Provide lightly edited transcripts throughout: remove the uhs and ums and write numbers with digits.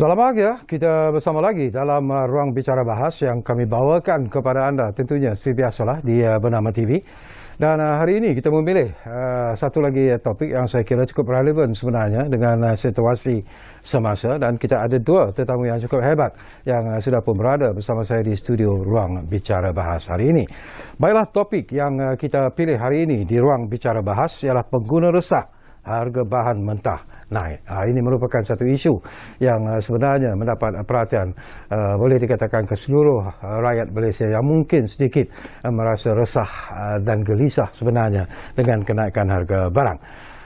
Selamat pagi ya, kita bersama lagi dalam ruang bicara bahas yang kami bawakan kepada anda tentunya seperti biasalah di Bernama TV. Dan hari ini kita memilih satu lagi topik yang saya kira cukup relevan sebenarnya dengan situasi semasa, dan kita ada dua tetamu yang cukup hebat yang sudah pun berada bersama saya di studio ruang bicara bahas hari ini. Baiklah, topik yang kita pilih hari ini di ruang bicara bahas ialah pengguna resah harga bahan mentah naik. Ini merupakan satu isu yang sebenarnya mendapat perhatian boleh dikatakan ke seluruh rakyat Malaysia yang mungkin sedikit merasa resah dan gelisah sebenarnya dengan kenaikan harga barang.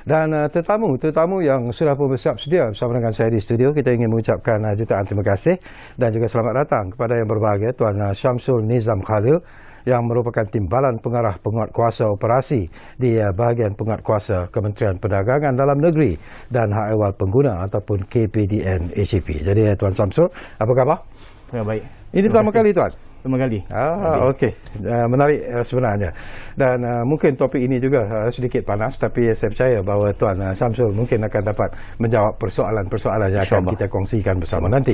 Dan tetamu yang sudah pun bersiap sedia bersama dengan saya di studio, kita ingin mengucapkan jutaan terima kasih dan juga selamat datang kepada yang berbahagia Tuan Syamsul Nizam Khalil yang merupakan timbalan pengarah penguatkuasa operasi di bahagian penguatkuasa Kementerian Perdagangan Dalam Negeri dan Hak Ehwal Pengguna ataupun KPDN HEP. Jadi Tuan Syamsul, apa khabar? Baik. Ini pertama kali Tuan? Pertama kali. Okey. Menarik sebenarnya. Dan mungkin topik ini juga sedikit panas, tapi saya percaya bahawa Tuan Syamsul mungkin akan dapat menjawab persoalan-persoalan yang akan kita kongsikan bersama nanti.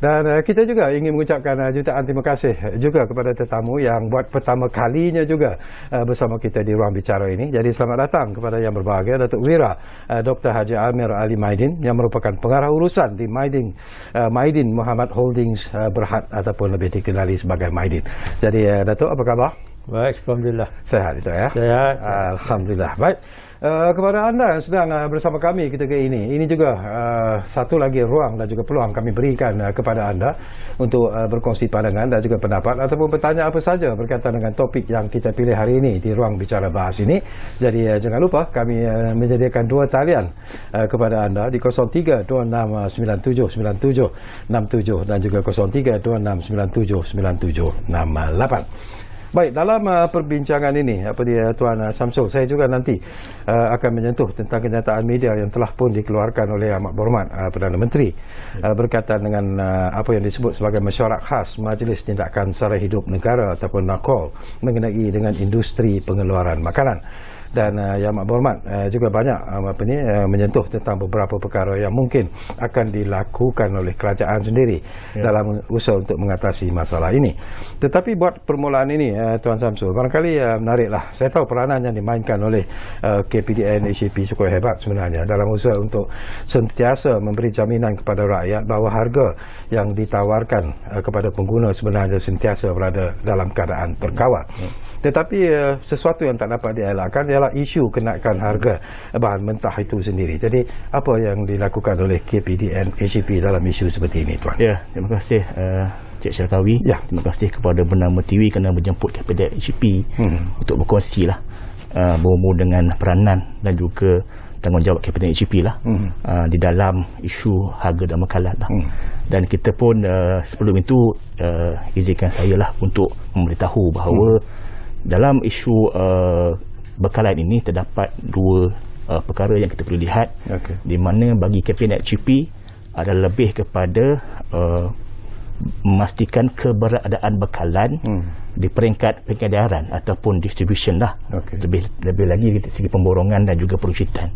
Dan kita juga ingin mengucapkan jutaan terima kasih juga kepada tetamu yang buat pertama kalinya juga bersama kita di ruang bicara ini. Jadi selamat datang kepada yang berbahagia Datuk Wira Dr. Haji Amir Ali Maidin yang merupakan pengarah urusan di Maidin Muhammad Holdings Berhad ataupun lebih dikenali sebagai Maidin. Jadi Datuk, apa khabar? Baik, alhamdulillah. Sehat itu ya? Sehat. Alhamdulillah. Baik. Kepada anda yang sedang bersama kami ketika ini juga satu lagi ruang dan juga peluang kami berikan kepada anda untuk berkongsi pandangan dan juga pendapat ataupun bertanya apa saja berkaitan dengan topik yang kita pilih hari ini di ruang bicara bahas ini. Jadi jangan lupa kami menyediakan dua talian kepada anda di 0326979767 dan juga 0326979768. Baik, dalam perbincangan ini Tuan Syamsul, saya juga nanti akan menyentuh tentang kenyataan media yang telah pun dikeluarkan oleh Amat Berhormat Perdana Menteri berkaitan dengan apa yang disebut sebagai mesyuarat khas Majlis Tindakan Sara Hidup Negara ataupun NACOL mengenai dengan industri pengeluaran makanan. Dan Yang Amat Berhormat juga banyak menyentuh tentang beberapa perkara yang mungkin akan dilakukan oleh kerajaan sendiri dalam usaha untuk mengatasi masalah ini. Tetapi buat permulaan ini Tuan Syamsul, barangkali menariklah. Saya tahu peranan yang dimainkan oleh KPDN HEP cukup hebat sebenarnya dalam usaha untuk sentiasa memberi jaminan kepada rakyat bahawa harga yang ditawarkan kepada pengguna sebenarnya sentiasa berada dalam keadaan terkawal. Tetapi sesuatu yang tak dapat dielakkan ialah isu kenaikan harga bahan mentah itu sendiri. Jadi apa yang dilakukan oleh KPDN HEP dalam isu seperti ini, Tuan? Ya, terima kasih Cik Syarkawi. Ya. Terima kasih kepada Bernama TV kerana menjemput KPDN HEP untuk berkongsi lah berhubung dengan peranan dan juga tanggungjawab KPDN HEP lah di dalam isu harga dan makanan lah. Dan kita pun sebelum itu izinkan saya lah untuk memberitahu bahawa dalam isu bekalan ini terdapat dua perkara yang kita perlu lihat, di mana bagi KPDN HEP adalah lebih kepada memastikan keberadaan bekalan di peringkat pengedaran ataupun distribution lah, lebih lagi dari segi pemborongan dan juga perujukan.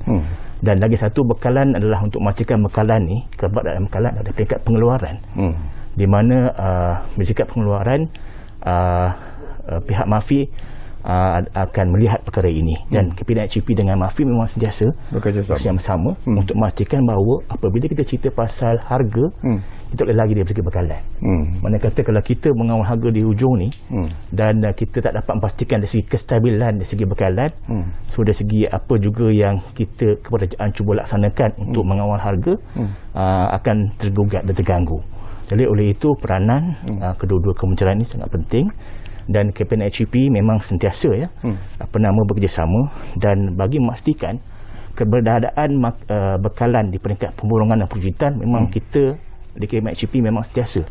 Dan lagi satu bekalan adalah untuk memastikan bekalan ni, keberadaan bekalan ada peringkat pengeluaran, di mana bersikap pengeluaran pihak MAFI akan melihat perkara ini. Dan KPDN HEP dengan MAFI memang sentiasa bersama-sama untuk memastikan bahawa apabila kita cerita pasal harga, kita boleh lagi dari segi bekalan. Mana kata kalau kita mengawal harga di hujung ni dan kita tak dapat memastikan dari segi kestabilan dari segi bekalan, so dari segi apa juga yang kita kerajaan cuba laksanakan untuk mengawal harga akan tergugat dan terganggu. Jadi oleh itu peranan kedua-dua kementerian ini sangat penting. Dan KPDN HEP memang sentiasa bekerjasama dan bagi memastikan keberadaan bekalan di peringkat pemborongan dan perujukan, memang kita di KPDN HEP memang sentiasa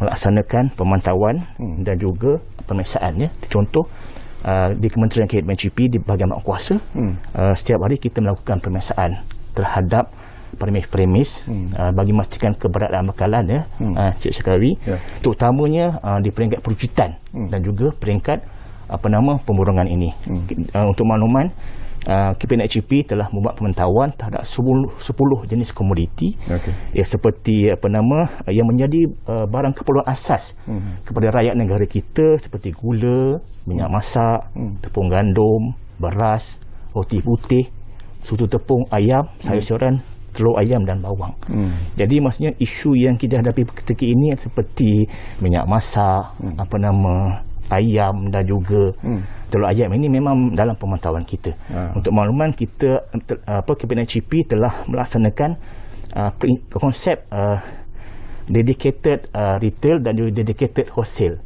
melaksanakan pemantauan dan juga pemeriksaan. Contoh di Kementerian KPDN HEP di bahagian kuasa, setiap hari kita melakukan pemeriksaan terhadap premis bagi memastikan keberadaan bekalan Cik Syarkawi, terutamanya di peringkat perujukan dan juga peringkat pemborongan ini. Untuk makluman, KPNHCP telah membuat pemantauan terhadap 10 jenis komoditi seperti yang menjadi barang keperluan asas kepada rakyat negara kita, seperti gula, minyak masak, tepung gandum, beras, roti putih, susu tepung, ayam, sayur-sayuran, telur ayam dan bawang. Jadi maksudnya isu yang kita hadapi ketika ini seperti minyak masak, ayam dan juga telur ayam ini memang dalam pemantauan kita. Untuk makluman, kita KPNHCP telah melaksanakan konsep dedicated retail dan juga dedicated wholesale.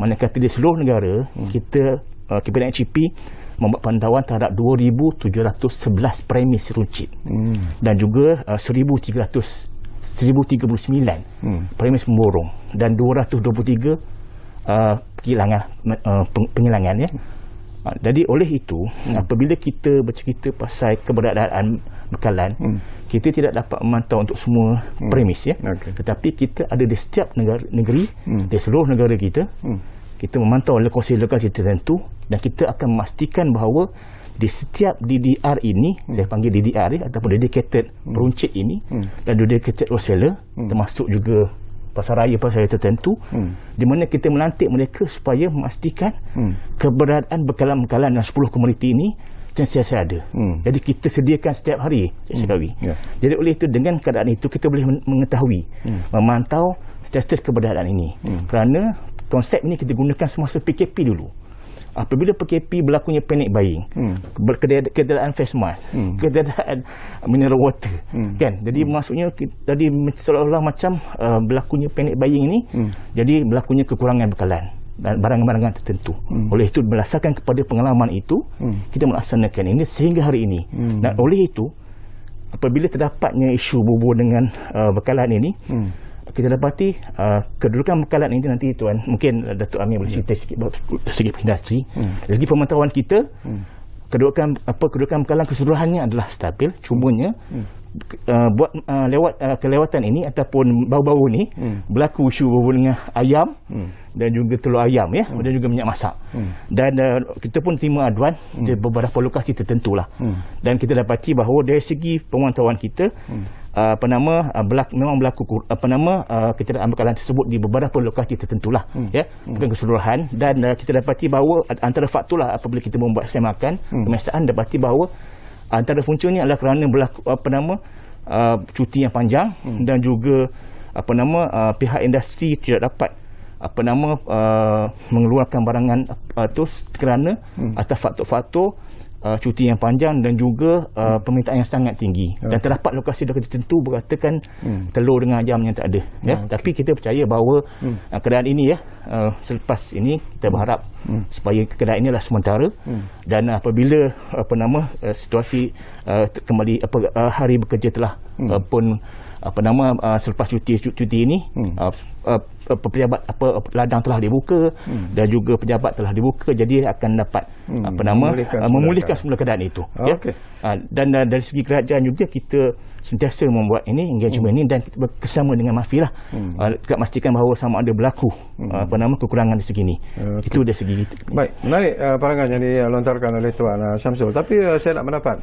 Mana kata di seluruh negara, kita KPNHCP membuat pantauan terhadap 2,711 premis runcit dan juga 1,339 premis pemborong dan 223 penghilangan ya. Jadi oleh itu apabila kita bercerita pasal keberadaan bekalan, kita tidak dapat memantau untuk semua premis ya. Tetapi kita ada di setiap negeri di seluruh negara kita, kita memantau lokasi-lokasi tertentu dan kita akan memastikan bahawa di setiap DDR ini, saya panggil DDR ataupun dedicated peruncit ini dan dedicated wholesaler, termasuk juga pasaraya tertentu, di mana kita melantik mereka supaya memastikan keberadaan bekalan-bekalan dan 10 komoditi ini sentiasa ada. Jadi kita sediakan setiap hari, Jadi oleh itu, dengan keadaan itu kita boleh mengetahui, memantau status keberadaan ini. Kerana konsep ini kita gunakan semasa PKP dulu. Apabila PKP berlakunya panic buying, keadaan face mask, keadaan mineral water, kan? Jadi maksudnya tadi seolah-olah macam berlakunya panic buying ini, jadi berlakunya kekurangan bekalan dan barang-barangan tertentu. Oleh itu, berdasarkan kepada pengalaman itu, kita melaksanakan ini sehingga hari ini. Dan oleh itu, apabila terdapatnya isu berhubung dengan bekalan ini, kita dapati kedudukan bekalan ini nanti tuan, mungkin Datuk Amir boleh cerita sikit dari segi industri. Dari segi pemantauan kita, kedudukan bekalan keseluruhannya adalah stabil. Cumanya buat lewat kelewatan ini ataupun bau-bau ni berlaku isu berhubung dengan ayam dan juga telur ayam ya, dan juga minyak masak. Dan kita pun terima aduan di beberapa lokasi tertentu lah. Dan kita dapati bahawa dari segi pemantauan kita, memang berlaku kecederaan bekalan tersebut di beberapa lokasi tertentulah ya, bukan keseluruhan. Dan kita dapati bahawa antara faktor lah apabila kita membuat semakan pemeriksaan, dapati bahawa antara puncanya adalah kerana berlaku cuti yang panjang dan juga pihak industri tidak dapat mengeluarkan barangan itu kerana atas faktor-faktor cuti yang panjang dan juga permintaan yang sangat tinggi. Dan terdapat lokasi-lokasi tertentu berkatakan telur dengan ayam yang tak ada ya. Tapi kita percaya bahawa keadaan ini ya, selepas ini kita berharap supaya keadaan ini adalah sementara, dan apabila situasi kembali hari bekerja telah pun selepas cuti ini, pejabat ladang telah dibuka dan juga pejabat telah dibuka, jadi akan dapat memulihkan semula keadaan itu. Ya? Dan dari segi kerajaan juga kita sentiasa membuat ini engagement ini, dan kita bersama dengan MAFI lah, kita pastikan bahawa sama ada berlaku kekurangan di segi ini. Itu dari segi kita. Baik, menarik pandangan yang dilontarkan oleh Tuan Syamsul. Tapi saya nak mendapat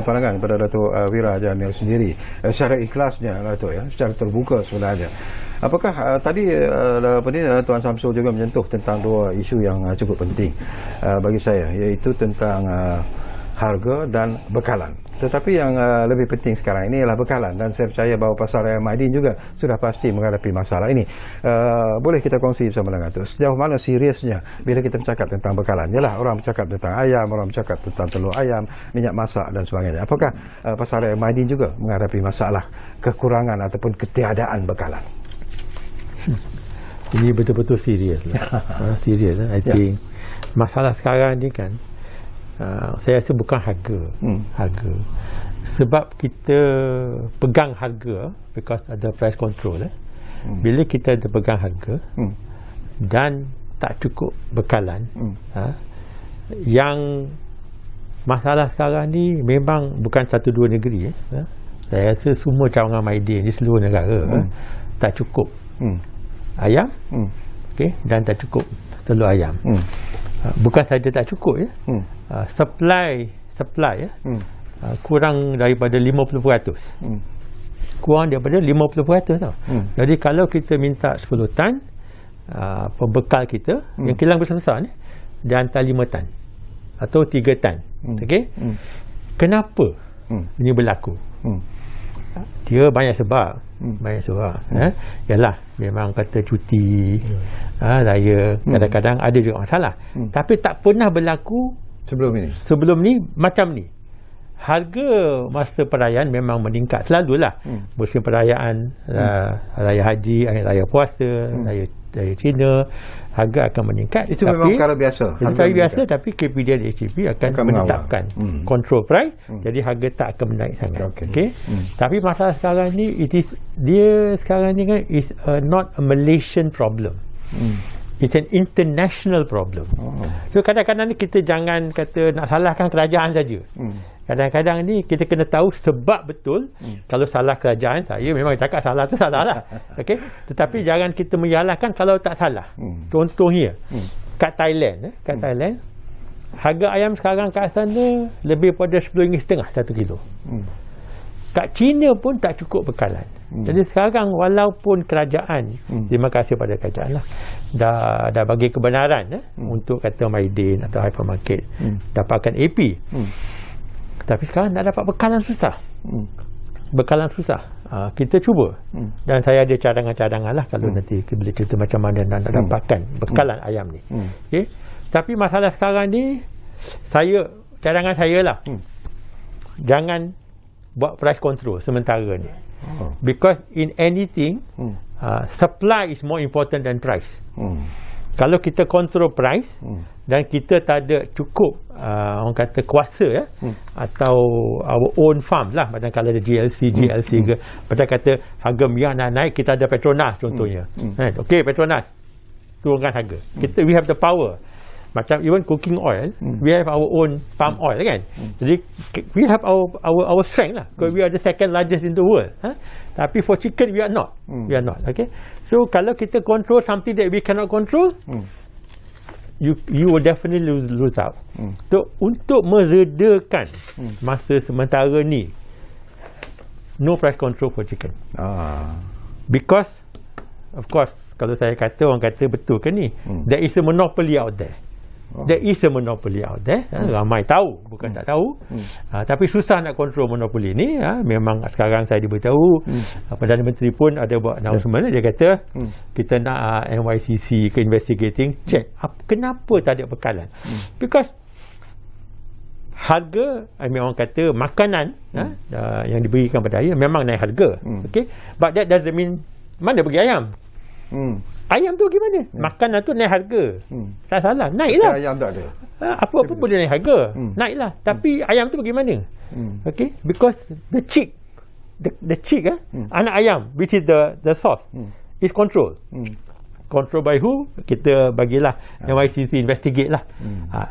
pandangan pada Datuk Wira Jamil sendiri secara ikhlasnya Datuk ya, secara terbuka sebenarnya. Apakah tadi Tuan Syamsul juga menyentuh tentang dua isu yang cukup penting bagi saya, iaitu tentang harga dan bekalan. Tetapi yang lebih penting sekarang ini ialah bekalan, dan saya percaya bahawa Pasaraya Madin juga sudah pasti menghadapi masalah ini. Boleh kita kongsi bersama dengan itu sejauh mana seriusnya bila kita bercakap tentang bekalan? Yalah, orang bercakap tentang ayam, orang bercakap tentang telur ayam, minyak masak dan sebagainya. Apakah Pasaraya Madin juga menghadapi masalah kekurangan ataupun ketiadaan bekalan? Ini betul-betul serius lah. Serius lah. I think masalah sekarang ni kan, saya rasa bukan harga. Sebab kita pegang harga because ada price control. Bila kita ada pegang harga dan tak cukup bekalan, yang masalah sekarang ni memang bukan satu dua negeri. Saya rasa semua cawangan Maidin di seluruh negara tak cukup ayam, dan tak cukup telur ayam. Bukan saja tak cukup ya, supply supply kurang daripada 50%. Kurang daripada 50% tau. Jadi kalau kita minta 10 tan, pembekal kita yang kilang besar-besar ni dia hantar 5 tan atau 3 tan. Okey? Kenapa ini berlaku? Dia banyak sebab. Yalah, memang kata cuti, raya, kadang-kadang ada juga masalah. Tapi tak pernah berlaku sebelum ni macam ni. Harga masa perayaan memang meningkat selalulah. Musim perayaan, raya haji, raya puasa, raya Cina, harga akan meningkat. Itu memang perkara biasa. Perkara biasa, tapi KPDN HCP akan menetapkan control price, jadi harga tak akan menaik sangat. Okay. Tapi masalah sekarang ni, dia sekarang ni kan is not a Malaysian problem. It's an international problem. So kadang-kadang ni kita jangan kata nak salahkan kerajaan saja. Kadang-kadang ni kita kena tahu sebab betul. Kalau salah kerajaan, saya memang cakap salah tu salah lah. Okay? Tetapi jangan kita menyalahkan kalau tak salah. Contohnya kat Thailand, harga ayam sekarang kat sana lebih pada RM10.50 1 kilo. Kat China pun tak cukup bekalan. Jadi sekarang walaupun kerajaan, terima kasih pada kerajaan lah, dah bagi kebenaran untuk kata Maidin atau hypermarket dapatkan AP. Tapi sekarang nak dapat bekalan susah. Kita cuba. Dan saya ada cadangan-cadangan lah kalau nanti bila cerita macam mana nak dapatkan bekalan ayam ni. Okay? Tapi masalah sekarang ni, cadangan saya lah, jangan buat price control sementara ni. Because in anything, supply is more important than price. Kalau kita control price dan kita tak ada cukup orang kata kuasa atau our own farm lah, macam kalau ada GLC ke, macam kata harga minyak nak naik, kita ada Petronas contohnya. Okay, Petronas turunkan harga. We have the power. Macam even cooking oil, we have our own palm oil kan. Jadi we have our strength lah, because we are the second largest in the world. Tapi for chicken we are not. Okay. So kalau kita control something that we cannot control, you will definitely lose out. Untuk meredakan masa sementara ni, no price control for chicken. Because of course, kalau saya kata, orang kata betul ke ni, there is a monopoly out there. Ramai tahu, bukan tak tahu. Tapi susah nak kontrol monopoli ni. Memang sekarang saya diberitahu, Perdana Menteri pun ada buat announcement. Dia kata kita nak NYCC ke investigating, check kenapa tak ada bekalan. Because harga, orang kata makanan yang diberikan pada ayam memang naik harga. Okay? But that doesn't mean mana pergi ayam. Ayam tu gimana? Makanan tu naik harga. Tak salah, naiklah. Ayam tak ada. Apa-apa boleh naik harga. Naiklah. Tapi ayam tu bagaimana? Okay? Because the chick, anak ayam, which is the source, is controlled. Control by who? Kita bagilah NYCC investigate lah.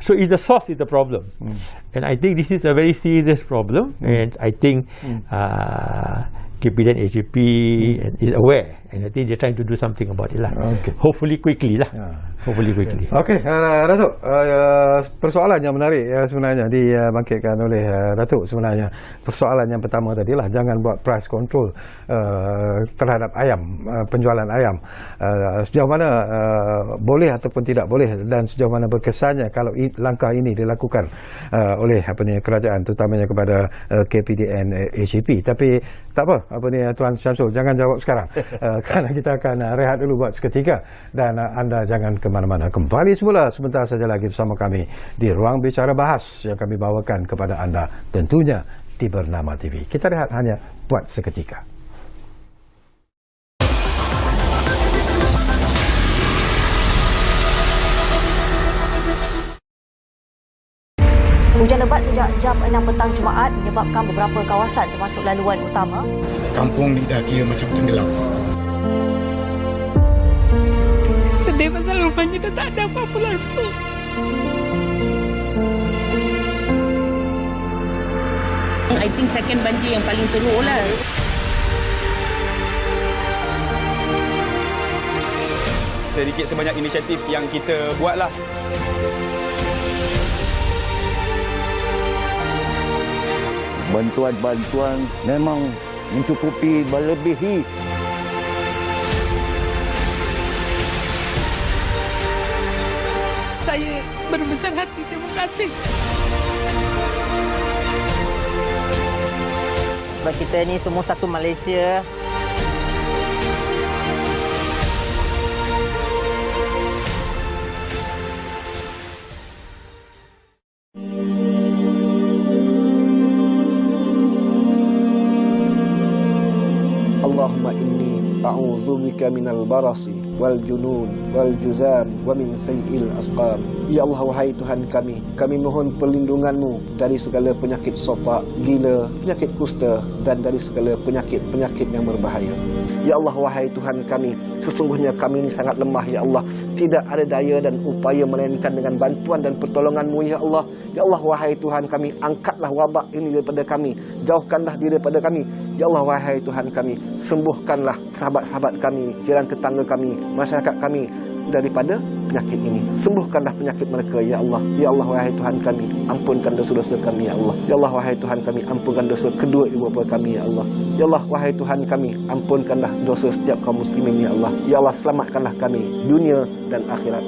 So is the source is the problem. And I think this is a very serious problem. And I think KPDN HCP is aware, and I think they're trying to do something about it lah. Hopefully quickly lah. Okey, Datuk, persoalan yang menarik sebenarnya dibangkitkan oleh Datuk sebenarnya. Persoalan yang pertama tadilah jangan buat price control terhadap ayam, penjualan ayam. Sejauh mana boleh ataupun tidak boleh, dan sejauh mana berkesannya kalau langkah ini dilakukan oleh kerajaan, terutamanya kepada KPDN HCP. Tapi tak apa, Tuan Syamsul, jangan jawab sekarang. Kerana kita akan rehat dulu buat seketika, dan anda jangan ke mana-mana. Kembali semula sebentar saja lagi bersama kami di Ruang Bicara Bahas yang kami bawakan kepada anda tentunya di Bernama TV. Kita rehat hanya buat seketika. Hujan lebat sejak jam 6 petang Jumaat menyebabkan beberapa kawasan termasuk laluan utama. Kampung ni dah kira macam tenggelam. Sedih pasal rupanya dah tak ada apa-apa langsung. I think second banjir yang paling teruk lah. Sedikit sebanyak inisiatif yang kita buat lah. bantuan-bantuan memang mencukupi melebihi. Saya berbesar hati, terima kasih. Sebab kita ni semua satu Malaysia. Allahumma inni a'udzubika minal barasi wal junun wal juzam wa min sayyi'il asqam. Ya Allah, wahai Tuhan kami mohon perlindungan-Mu dari segala penyakit sopak, gila, penyakit kusta dan dari segala penyakit-penyakit yang berbahaya. Ya Allah, wahai Tuhan kami, sesungguhnya kami ini sangat lemah, ya Allah. Tidak ada daya dan upaya melainkan dengan bantuan dan pertolongan-Mu, ya Allah. Ya Allah, wahai Tuhan kami, angkatlah wabak ini daripada kami, jauhkanlah dia daripada kami. Ya Allah, wahai Tuhan kami, sembuhkanlah sahabat-sahabat kami, jiran tetangga kami, masyarakat kami daripada penyakit ini. Sembuhkanlah penyakit mereka, ya Allah. Ya Allah, wahai Tuhan kami, ampunkan dosa-dosa kami, ya Allah. Ya Allah, wahai Tuhan kami, ampunkan dosa kedua ibu bapa kami, ya Allah. Ya Allah, wahai Tuhan kami, ampunkanlah dosa setiap kaum muslimin, ya Allah. Ya Allah, selamatkanlah kami dunia dan akhirat.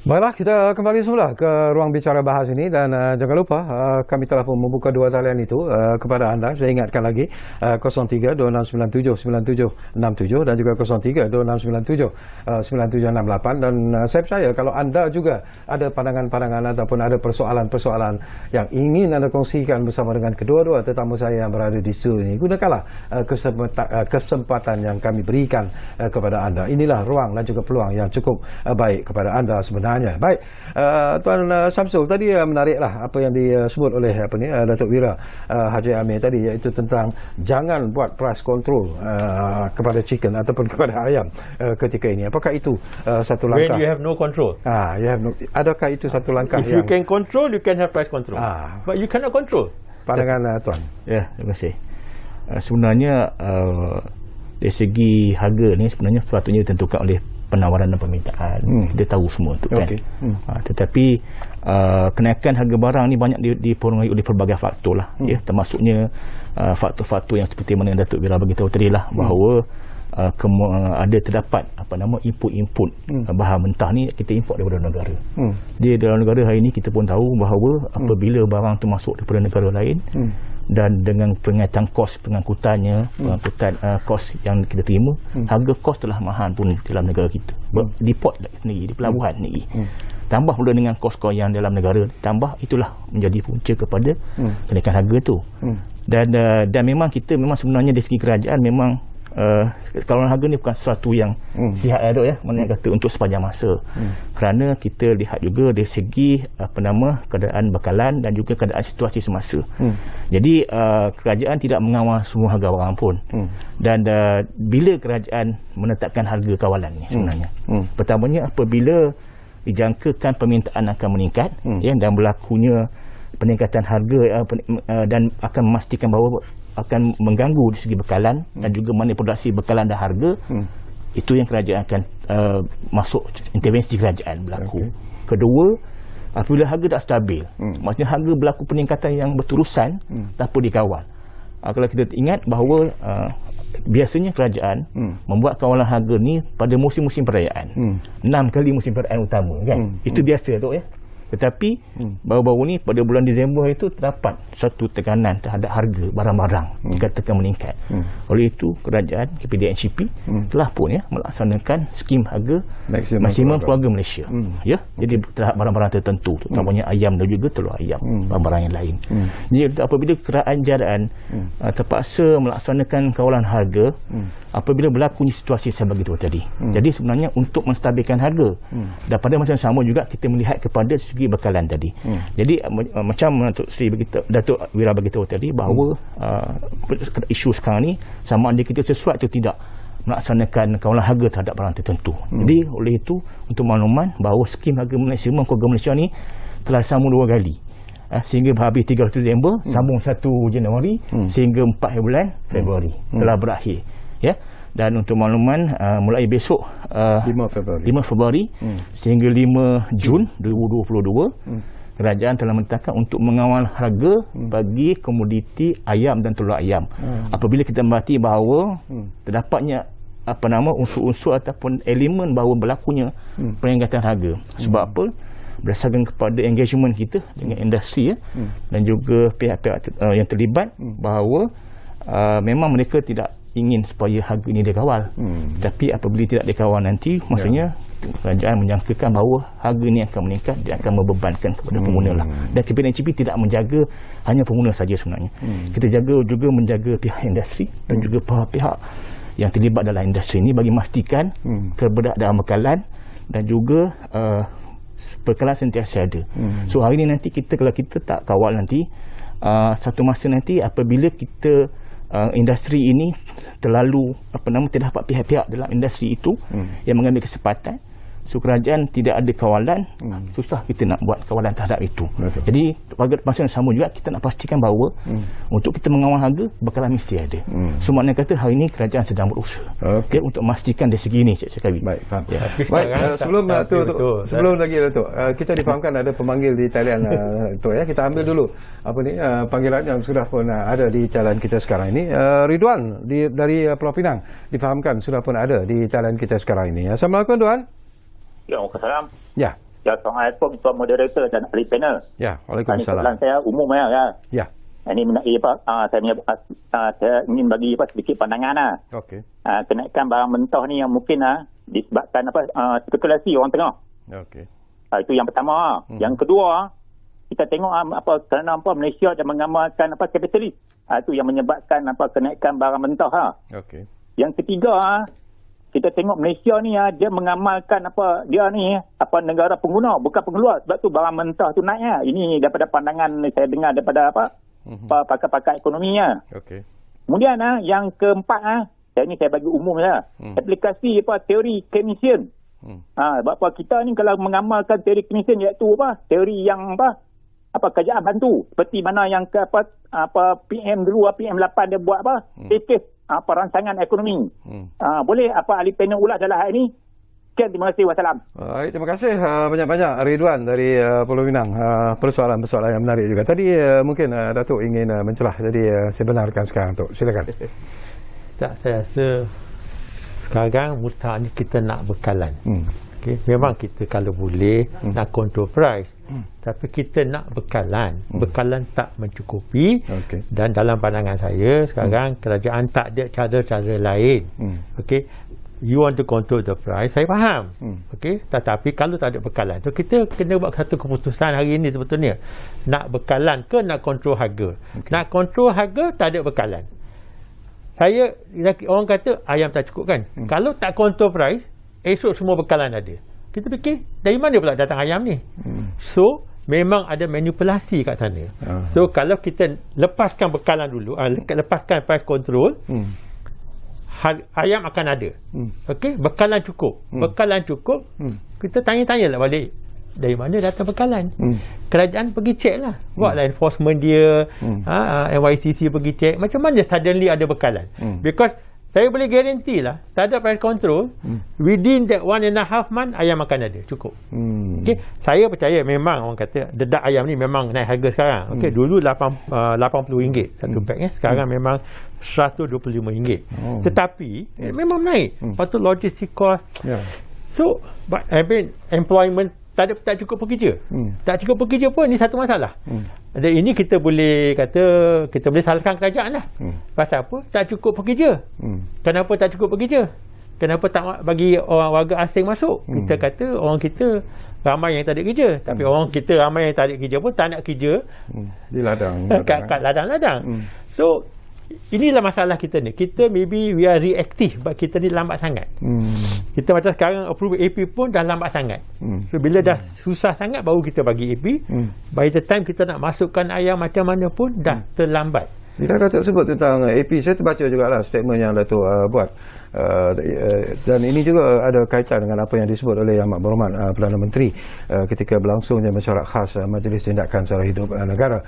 Baiklah, kita kembali semula ke ruang bicara bahas ini dan jangan lupa kami telah pun membuka dua talian itu kepada anda. Saya ingatkan lagi 0326979767 dan juga 0326979768 dan saya percaya kalau anda juga ada pandangan-pandangan ataupun ada persoalan-persoalan yang ingin anda kongsikan bersama dengan kedua-dua tetamu saya yang berada di studio ini, gunakanlah kesempatan yang kami berikan kepada anda. Inilah ruang dan juga peluang yang cukup baik kepada anda sebenarnya. Baik, Tuan Samsul, tadi menariklah apa yang disebut oleh Datuk Wira Haji Amir tadi, iaitu tentang jangan buat price control kepada chicken ataupun kepada ayam ketika ini. Apakah itu satu langkah? When you have no control. Adakah itu satu langkah If you can control, you can have price control. But you cannot control. Pandangan Tuan. Ya, terima kasih. Sebenarnya dari segi harga ni sebenarnya sepatutnya ditentukan oleh penawaran dan permintaan. Kita tahu semua tu kan. Tetapi kenaikan harga barang ni banyak dipengaruhi oleh pelbagai faktor lah. Ya, termasuknya faktor-faktor yang seperti mana Datuk Wira bagi tahu tadi lah, bahawa ada terdapat input bahan mentah ni kita import daripada negara. Di dalam negara hari ini kita pun tahu bahawa apabila barang tu masuk daripada negara lain dan dengan pengaitan kos pengangkutannya, kos yang kita terima, harga kos telah mahal pun dalam negara kita. Di port sendiri, di pelabuhan sendiri. Tambah pula dengan kos-kos yang dalam negara, tambah itulah menjadi punca kepada kenaikan harga tu. Dan memang kita sebenarnya dari segi kerajaan memang kalau harga ni bukan sesuatu yang sihat ya, mana yang kata untuk sepanjang masa. Kerana kita lihat juga dari segi keadaan bekalan dan juga keadaan situasi semasa. Jadi kerajaan tidak mengawal semua harga barang pun. Dan bila kerajaan menetapkan harga kawalan ni sebenarnya, pertamanya apabila dijangkakan permintaan akan meningkat dan berlakunya peningkatan harga dan akan memastikan bahawa akan mengganggu dari segi bekalan dan juga manipulasi bekalan dan harga, itu yang kerajaan akan masuk, intervensi kerajaan berlaku. Kedua, apabila harga tak stabil, maksudnya harga berlaku peningkatan yang berterusan tanpa dikawal. Kalau kita ingat bahawa biasanya kerajaan membuat kawalan harga ni pada musim-musim perayaan, 6 kali musim perayaan utama kan. Itu biasa tu ya. Tetapi baru-baru ni pada bulan Disember itu terdapat satu tekanan terhadap harga barang-barang dikatakan meningkat. Oleh itu kerajaan KPDNCP telah pun melaksanakan skim harga maksimum keluarga Malaysia. Ya, jadi terhadap barang-barang tertentu, terutamanya ayam dan juga telur ayam, barang-barang yang lain. Jadi apabila kerajaan terpaksa melaksanakan kawalan harga apabila berlakunya situasi saya bagi tahu tadi. Jadi sebenarnya untuk menstabilkan harga dan pada masa yang sama juga kita melihat kepada segi bekalan tadi. Jadi macam Datuk Wira bagi tahu tadi bahawa isu sekarang ni sama ada kita sesuai atau tidak melaksanakan kawalan harga terhadap barang tertentu. Jadi oleh itu untuk makluman bahawa skim harga maksimum keluarga Malaysia ni telah sambung 2 kali. Sehingga habis 30 Disember, sambung 1 Januari sehingga 4 bulan Februari telah berakhir. Ya. Dan untuk makluman mulai besok 5 Februari sehingga 5 Jun 2022 kerajaan telah menetapkan untuk mengawal harga bagi komoditi ayam dan telur ayam. Apabila kita mendapati bahawa terdapatnya unsur-unsur ataupun elemen bahawa berlakunya peningkatan harga. Sebab apa? Berdasarkan kepada engagement kita dengan industri dan juga pihak-pihak yang terlibat bahawa memang mereka tidak ingin supaya harga ini dikawal. Tapi apabila tidak dikawal nanti, maksudnya kerajaan menyangkakan bahawa harga ini akan meningkat, dia akan membebankan kepada pengguna lah. Dan KPNCP tidak menjaga hanya pengguna saja sebenarnya. Kita juga menjaga pihak industri dan juga pihak yang terlibat dalam industri ini bagi memastikan keberadaan bekalan dan juga bekalan sentiasa ada. So hari ini nanti kalau kita tak kawal nanti, satu masa nanti apabila kita industri ini terlalu terdapat pihak-pihak dalam industri itu yang mengambil kesempatan, so kerajaan tidak ada kawalan, susah kita nak buat kawalan terhadap itu. Jadi pada masa yang sama juga kita nak pastikan bahawa untuk kita mengawal harga bekalan mesti ada. So maknanya kata hari ini kerajaan sedang berusaha untuk memastikan dari segi ini, Cik Kawi. Baik, faham. Sebelum lagi Datuk, kita difahamkan ada pemanggil di talian Datuk, ya. Kita ambil dulu panggilan yang sudah pun ada di talian kita sekarang ini. Ridwan dari Pulau Pinang difahamkan sudah pun ada di talian kita sekarang ini. Assalamualaikum Tuan. Ya, Waalaikumsalam. Ya. Ya, Assalamualaikum Tuan Moderator dan ahli panel. Ya, Waalaikumsalam. Ini saya umum ya. Ya. Ini saya ingin bagi sedikit pandangan Okey. Kenaikan barang mentah ni yang mungkin disebabkan spekulasi orang tengah. Okey. Itu yang pertama. Yang kedua, kita tengok kerana Malaysia dah mengamalkan kapitalis. Itu yang menyebabkan kenaikan barang mentah. Okey. Yang ketiga, kita tengok Malaysia ni dia mengamalkan negara pengguna bukan pengeluar, sebab tu barang mentah tu naik. Ini daripada pandangan saya dengar daripada pakar-pakar ekonomi. Okey. Kemudian yang keempat saya bagi umum aplikasi teori Keynesian. Sebab kita ni kalau mengamalkan teori Keynesian, iaitu teori yang kerajaan bantu, seperti mana yang PM dulu PM8 dia buat rancangan ekonomi. Boleh ahli panel ulas dalam hal ini? Sekian, terima kasih. Wassalam. Baik, terima kasih banyak-banyak Ridwan dari Pulau Pinang. Persoalan-persoalan yang menarik juga. Tadi mungkin Datuk ingin mencelah, jadi saya benarkan sekarang Datuk. Silakan. Tak, saya rasa sekarang mutlaknya kita nak bekalan. Okay. Memang kita kalau boleh nak control price, tapi kita nak bekalan. Bekalan tak mencukupi. Dan dalam pandangan saya sekarang kerajaan tak ada cara-cara lain. Okay. You want to control the price, saya faham. Okay. Tetapi kalau tak ada bekalan, so kita kena buat satu keputusan hari ini sebetulnya. Nak bekalan ke nak control harga? Nak control harga, tak ada bekalan. Orang kata ayam tak cukup kan? Kalau tak control price, esok semua bekalan ada. Kita fikir dari mana pula datang ayam ni? So memang ada manipulasi kat sana. So kalau kita lepaskan bekalan dulu, lepaskan price control, ayam akan ada. Okey, bekalan cukup. Bekalan cukup, kita tanya-tanyalah balik, dari mana datang bekalan? Kerajaan pergi check lah, buatlah enforcement dia, NYCC pergi check, macam mana suddenly ada bekalan? Because saya boleh guarantee lah, tak ada price control, within that 1.5 month ayam akan ada, cukup. Okay? Saya percaya memang orang kata dedak ayam ni memang naik harga sekarang. Okay? Dulu RM80 satu bag, sekarang memang RM125. Tetapi memang naik. Lepas tu logistic cost. So employment tak cukup pekerja. Tak cukup pekerja pun ini satu masalah. Dan ini kita boleh kata, kita boleh salahkan kerajaan lah. Pasal apa? Tak cukup pekerja. Kenapa tak cukup pekerja? Kenapa tak bagi orang warga asing masuk? Kita kata orang kita ramai yang tak ada kerja, tapi orang kita ramai yang tak ada kerja pun tak nak kerja di ladang. Kat ladang-ladang. So inilah masalah kita ni. Kita maybe we are reactive, but kita ni lambat sangat. Kita macam sekarang approve AP pun dah lambat sangat. So bila dah susah sangat baru kita bagi AP, by the time kita nak masukkan ayam macam mana pun dah terlambat. Bila Datuk sebut tentang AP, saya terbaca jugalah statement yang Datuk buat. Dan ini juga ada kaitan dengan apa yang disebut oleh Yang Amat Berhormat Perdana Menteri ketika berlangsungnya mesyuarat khas Majlis Tindakan Sara Hidup Negara.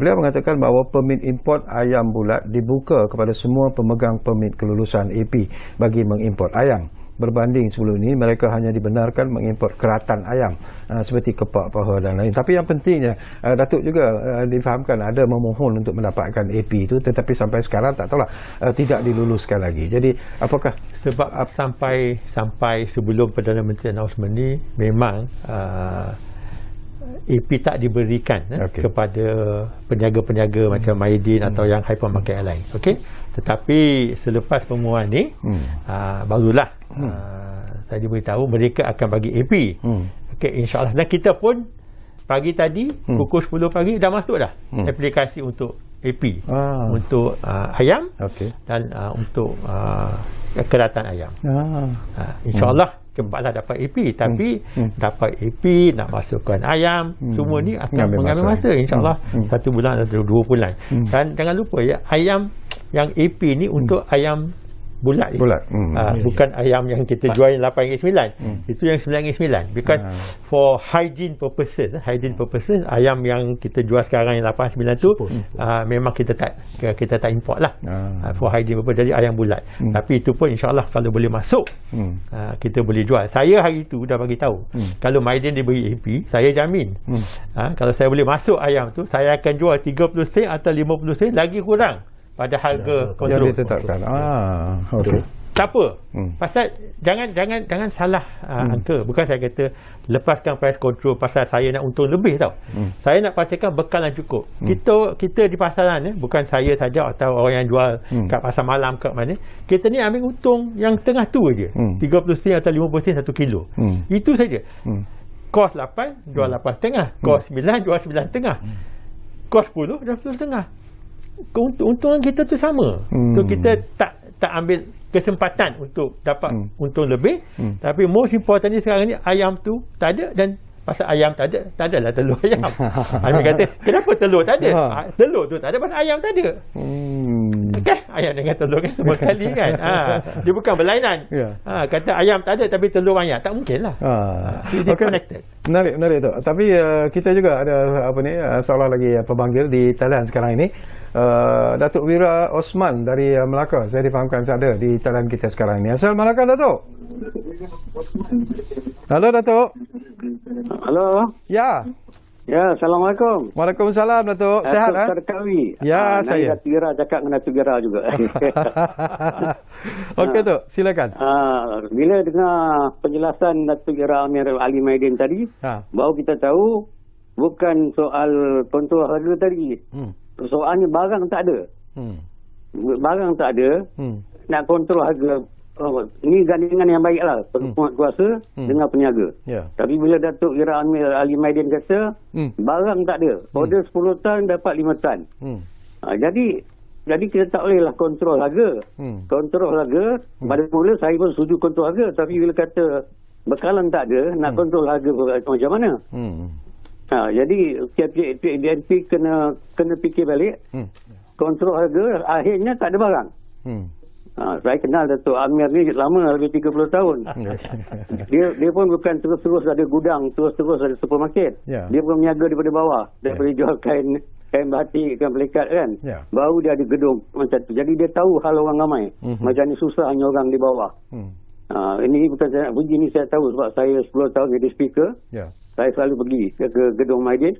Beliau mengatakan bahawa permit import ayam bulat dibuka kepada semua pemegang permit kelulusan AP bagi mengimport ayam. Berbanding sebelum ini mereka hanya dibenarkan mengimport keratan ayam seperti kepak, paha dan lain. Tapi yang pentingnya Datuk juga difahamkan ada memohon untuk mendapatkan AP itu, tetapi sampai sekarang tak tahulah tidak diluluskan lagi. Jadi apakah sebab sampai sebelum Perdana Menteri announcement ni memang AP tak diberikan kepada peniaga-peniaga macam Maidin atau yang hypermarket yang lain. Okey, tetapi selepas pengumuman ni barulah tadi beritahu mereka akan bagi AP. Okey, insya-Allah. Dan kita pun pagi tadi pukul 10 pagi dah masuk dah aplikasi untuk AP untuk ayam dan untuk keratan ayam. InsyaAllah kembalilah dapat AP, tapi dapat AP nak masukkan ayam semua ni akan mengambil masa InsyaAllah 1 bulan atau 2 bulan. Dan jangan lupa ya, ayam yang AP ni untuk ayam bulat. Bukan ayam yang kita jual yang 8.9. Itu yang 9.9. Because for hygiene purposes, ayam yang kita jual sekarang yang 8.9 tu memang kita tak import lah. For hygiene purpose, jadi ayam bulat. Tapi itu pun insya-Allah kalau boleh masuk kita boleh jual. Saya hari tu dah bagi tahu. Kalau Maidin diberi AP, saya jamin. Kalau saya boleh masuk ayam tu, saya akan jual 30 sen atau 50 sen lagi kurang pada harga kontrol yang ditetapkan. Okey. Tak apa. Pasal jangan salah angka. Bukan saya kata lepaskan price control pasal saya nak untung lebih tau. Saya nak pastikan bekalan cukup. Kita di pasaran bukan saya saja atau orang yang jual kat pasar malam kat mana. Kita ni ambil untung yang tengah tu aja. 30 sen atau 50 sen 1 kilo. Itu saja. Kos 8 jual 8.5. Kos 9 jual 9.5. Kos 10 jual 10.5. Keuntungan kita tu sama. So kita tak ambil kesempatan untuk dapat untung lebih. Tapi most important ni sekarang ni ayam tu tak ada, dan pasal ayam tak adalah telur ayam. Ambil kata kenapa telur tak ada? Telur tu tak ada pasal ayam tak ada. Kan ayam dengan telur kan semua sekali kan. Dia bukan berlainan. Kata ayam tak ada tapi telur banyak, tak mungkin lah. Connected. Menarik tu. Tapi kita juga ada seolah lagi pemanggil di talian sekarang ini. Datuk Wira Osman dari Melaka. Saya difahamkan ada di talian kita sekarang ini. Assalamualaikum Datuk. Halo Datuk. Halo. Ya. Ya, Assalamualaikum. Waalaikumsalam Datuk. Sehat Sarkawi. Ya, saya. Datuk Wira cakap dengan Datuk Wira juga. Okey Datuk, silakan. Bila dengar penjelasan Datuk Wira Amir Ali Maidin tadi, baru kita tahu bukan soal kontrol harga tadi. Soalnya barang tak ada. Barang tak ada. Nak kontrol harga. Ini gandingan yang baiklah penguasa dengan peniaga. Tapi bila Datuk Wira Amir Ali Maidin kata barang tak ada, order 10 tan dapat 5 tan. Jadi kita tak bolehlah kontrol harga. Kontrol harga, pada mula saya pun setuju kontrol harga, tapi bila kata bekalan tak ada, nak kontrol harga macam mana? Jadi tiap-tiap DNP kena fikir balik. Kontrol harga, akhirnya tak ada barang. Saya kenal Datuk Amir ni lama, lebih 30 tahun. Dia pun bukan terus-terus ada gudang, terus-terus ada supermarket. Dia pun meniaga daripada bawah, daripada jual kain batik, kain pelikat kan. Baru dia ada gedung macam tu. Jadi dia tahu hal orang ramai. Macam ni susahnya orang di bawah. Ini bukan saya nak puji, ni saya tahu sebab saya 10 tahun jadi speaker. Saya selalu pergi ke gedung Maidin.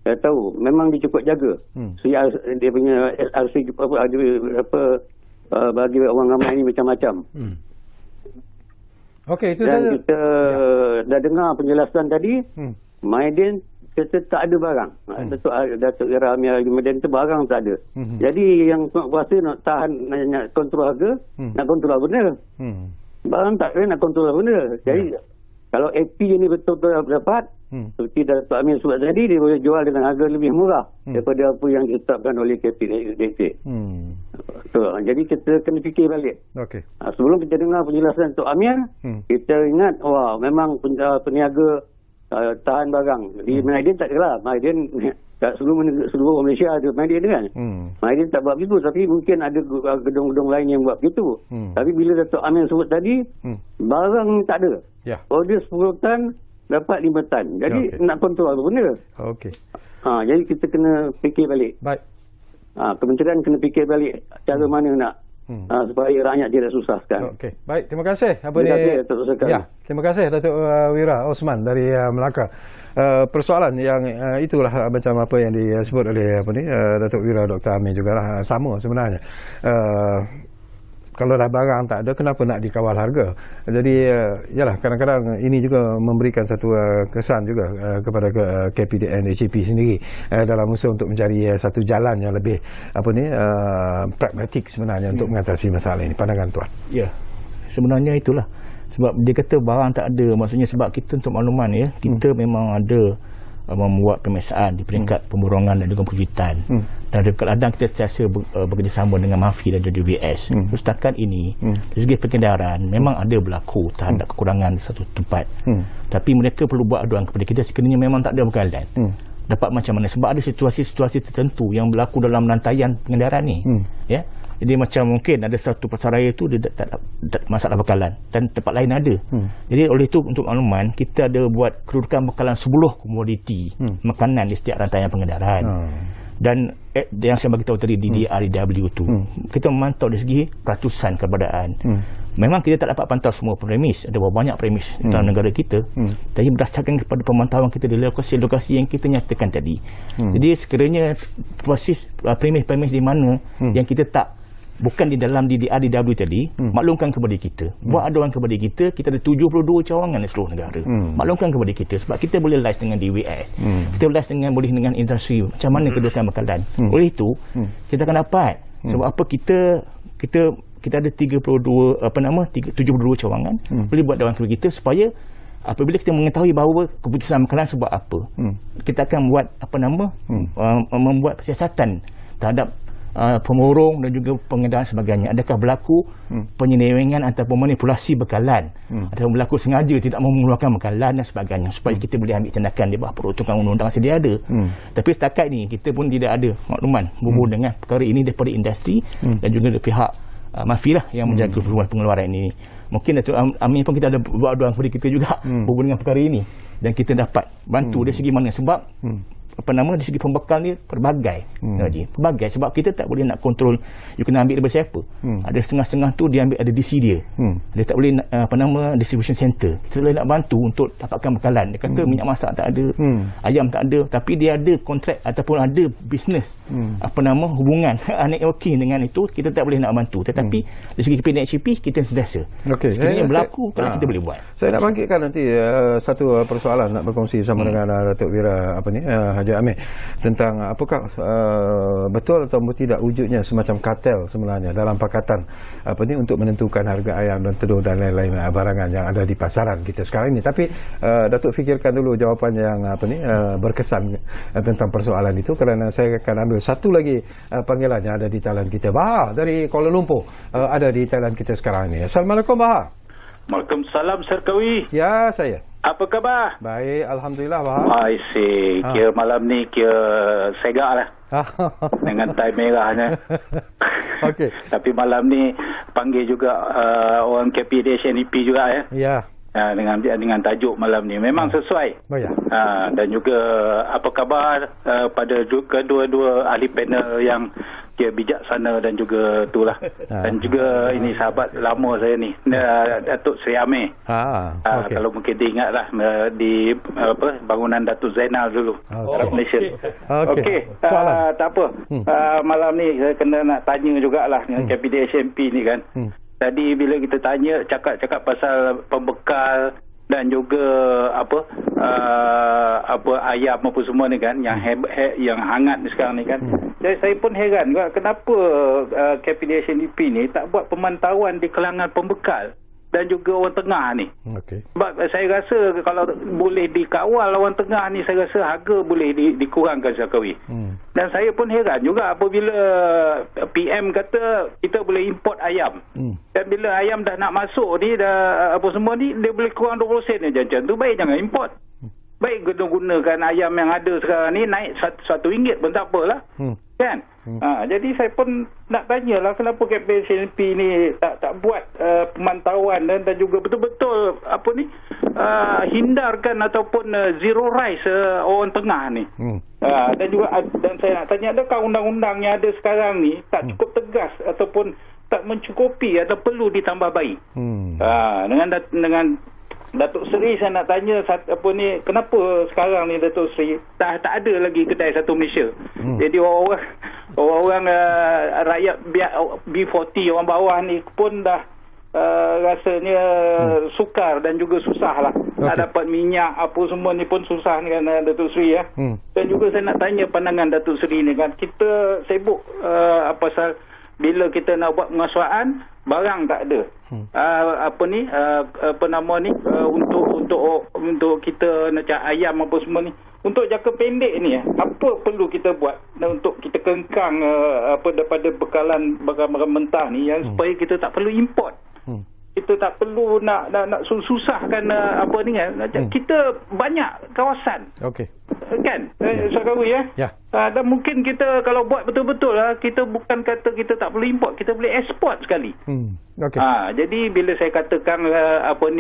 Saya tahu memang dia cukup jaga. Dia punya SRC bagi orang ramai ni macam-macam. Okey, itu dan kita dah dengar penjelasan tadi. Maidin kata tak ada barang. Datuk Wira Amir Ali Maidin tu barang tak ada. Jadi yang kuasa nak tahan, nak kontrol harga, nak kontrol benda. Barang tak ada, nak kontrol benda. Jadi kalau AP ni betul-betul dapat, seperti Datuk Amir sebut tadi, dia boleh jual dengan harga lebih murah daripada apa yang ditetapkan oleh KPDT. Jadi kita kena fikir balik. Sebelum kita dengar penjelasan Datuk Amir, kita ingat memang peniaga tahan barang. Di Maidin tak adalah. Maidin kat seluruh Malaysia ada Maidin kan. Maidin tak buat begitu, tapi mungkin ada gedung-gedung lain yang buat begitu. Tapi bila Datuk Amir sebut tadi, barang tak ada. Order 10 tan dapat 5 tan. Jadi nak kontrol apa benda. Jadi kita kena fikir balik. Baik. Kementerian kena fikir balik cara mana nak supaya rakyat tidak susahkan. Baik, terima kasih. Terima kasih Datuk Wira Osman dari Melaka. Persoalan yang itulah macam apa yang disebut oleh Datuk Wira Dr. Amir jugalah sama sebenarnya. Kalau dah barang tak ada, kenapa nak dikawal harga? Jadi yalah, kadang-kadang ini juga memberikan satu kesan juga kepada KPDN HEP sendiri dalam usaha untuk mencari satu jalan yang lebih pragmatik sebenarnya untuk mengatasi masalah ini. Pandangan tuan? Ya, sebenarnya itulah sebab dia kata barang tak ada, maksudnya sebab kita untuk makluman kita memang ada membuat pemeriksaan di peringkat pemburongan dan juga penjuitan. Dan kadang-kadang kita sentiasa bekerjasama dengan MAFI dan juga DVS. Setakat ini dari segi pengendaraan memang ada berlaku terhadap kekurangan satu tempat. Tapi mereka perlu buat aduan kepada kita sekiranya memang tak ada bekalan. Dapat macam mana, sebab ada situasi-situasi tertentu yang berlaku dalam rantaian pengendaraan ni. Jadi macam mungkin ada satu pasaraya tu dia tak masalah bekalan dan tempat lain ada. Jadi oleh itu untuk makluman, kita ada buat kedudukan bekalan 10 komoditi makanan di setiap rantaian pengendaraan. Dan yang saya bagi tahu tadi di REW tu, kita memantau dari segi ratusan keberadaan. Memang kita tak dapat pantau semua premis, ada banyak premis dalam negara kita. Tapi berdasarkan kepada pemantauan kita di lokasi-lokasi yang kita nyatakan tadi. Jadi sekiranya proses premis-premis di mana yang kita bukan di dalam REW tadi, maklumkan kepada kita, buat aduan kepada kita. Kita ada 72 cawangan di seluruh negara. Maklumkan kepada kita sebab kita boleh live dengan DWS, kita boleh dengan industri macam mana kedudukan bekalan. Oleh itu kita akan dapat sebab apa kita ada 72 cawangan boleh buat aduan kepada kita supaya apabila kita mengetahui bahawa keputusan bekalan sebab apa, kita akan buat membuat siasatan terhadap pemborong dan juga pengedaran sebagainya. Adakah berlaku penyelewengan ataupun manipulasi bekalan, atau berlaku sengaja tidak mengeluarkan bekalan dan sebagainya, supaya kita boleh ambil tindakan di bawah peruntukan undang-undang sedia ada. Tapi setakat ni kita pun tidak ada makluman berhubung dengan perkara ini daripada industri dan juga dari pihak MAFI lah yang menjaga pengeluaran ini. Mungkin Datuk Amir pun kita ada buat aduan kepada kita juga berhubung dengan perkara ini, dan kita dapat bantu dari segi mana, sebab dari segi pembekal ni pelbagai sebab kita tak boleh nak kontrol you kena ambil daripada siapa. Ada setengah-setengah tu dia ambil, ada DC dia. Dia tak boleh distribution center. Kita boleh nak bantu untuk dapatkan bekalan. Dia kata minyak masak tak ada, ayam tak ada, tapi dia ada kontrak ataupun ada bisnes hubungan networking dengan itu, kita tak boleh nak bantu. Tetapi dari segi KPDN HEP kita sentiasa sekiranya berlaku kalau kita boleh buat. Saya nak bangkitkan nanti satu persoalan nak berkongsi sama dengan Datuk Wira Haji Amir tentang apakah betul atau tidak wujudnya semacam kartel sebenarnya dalam pakatan untuk menentukan harga ayam dan telur dan lain-lain barangan yang ada di pasaran kita sekarang ini. Tapi Datuk fikirkan dulu jawapan yang berkesan tentang persoalan itu, kerana saya akan ambil satu lagi panggilan yang ada di talian kita. Bahar dari Kuala Lumpur ada di talian kita sekarang ini. Assalamualaikum Bahar. Waalaikumsalam Serkawi. Ya, saya. Apa khabar? Baik, alhamdulillah Bahar. Kira malam ni kira segak lah. Dengan tai merahnya. Okey. Tapi malam ni panggil juga orang KPDN HEP juga ya. Ya. Dengan tajuk malam ni memang sesuai. Dan juga apa khabar pada kedua-dua ahli panel yang bijaksana dan juga itulah. Dan juga ini sahabat lama saya ni, Datuk Seri Amir. Kalau mungkin diingatlah di bangunan Datuk Zainal dulu. Malaysia. Okey. Tak apa. Malam ni saya kena nak tanya jugalah dengan KPDN HEP ni kan. Tadi bila kita tanya cakap pasal pembekal dan juga ayam apa semua ni kan, yang hangat ni sekarang ni kan. Jadi saya pun heran juga kenapa KPDN HEP ni tak buat pemantauan di kalangan pembekal dan juga orang tengah ni. Sebab saya rasa kalau boleh dikawal orang tengah ni, saya rasa harga boleh dikurangkan Serkawi. Dan saya pun heran juga apabila PM kata kita boleh import ayam. Dan bila ayam dah nak masuk ni, dah apa semua ni, dia boleh kurang 20 sen je. Macam tu baik jangan import. baik gunakan ayam yang ada sekarang ni naik RM1 pun tak apalah. Kan? Jadi saya pun nak tanyalah kenapa KPSNP ni tak buat pemantauan dan juga betul-betul hindarkan ataupun zero rise orang tengah ni. Dan juga dan saya nak tanya, adakah undang-undang yang ada sekarang ni tak cukup tegas ataupun tak mencukupi atau perlu ditambah baik? Dengan Datuk Seri saya nak tanya kenapa sekarang ni Datuk Seri tak ada lagi kedai satu Malaysia. Jadi orang rakyat B40 orang bawah ni pun dah rasanya sukar dan juga susah lah. Nak dapat minyak apa semua ni pun susah ni kan Datuk Seri ya. Dan juga saya nak tanya pandangan Datuk Seri ni kan, kita sibuk pasal bila kita nak buat penguasaan barang tak ada. Untuk kita nak cari ayam apa semua ni, untuk jangka pendek ni apa perlu kita buat untuk kita kengkang daripada bekalan barang-barang mentah ni yang supaya kita tak perlu import. Kita tak perlu nak susahkan kita banyak kawasan. Okey. Kan? Sakawi ya. Dan mungkin kita kalau buat betul-betul kita bukan kata kita tak perlu import, kita boleh ekspor sekali. Okay. Jadi bila saya katakan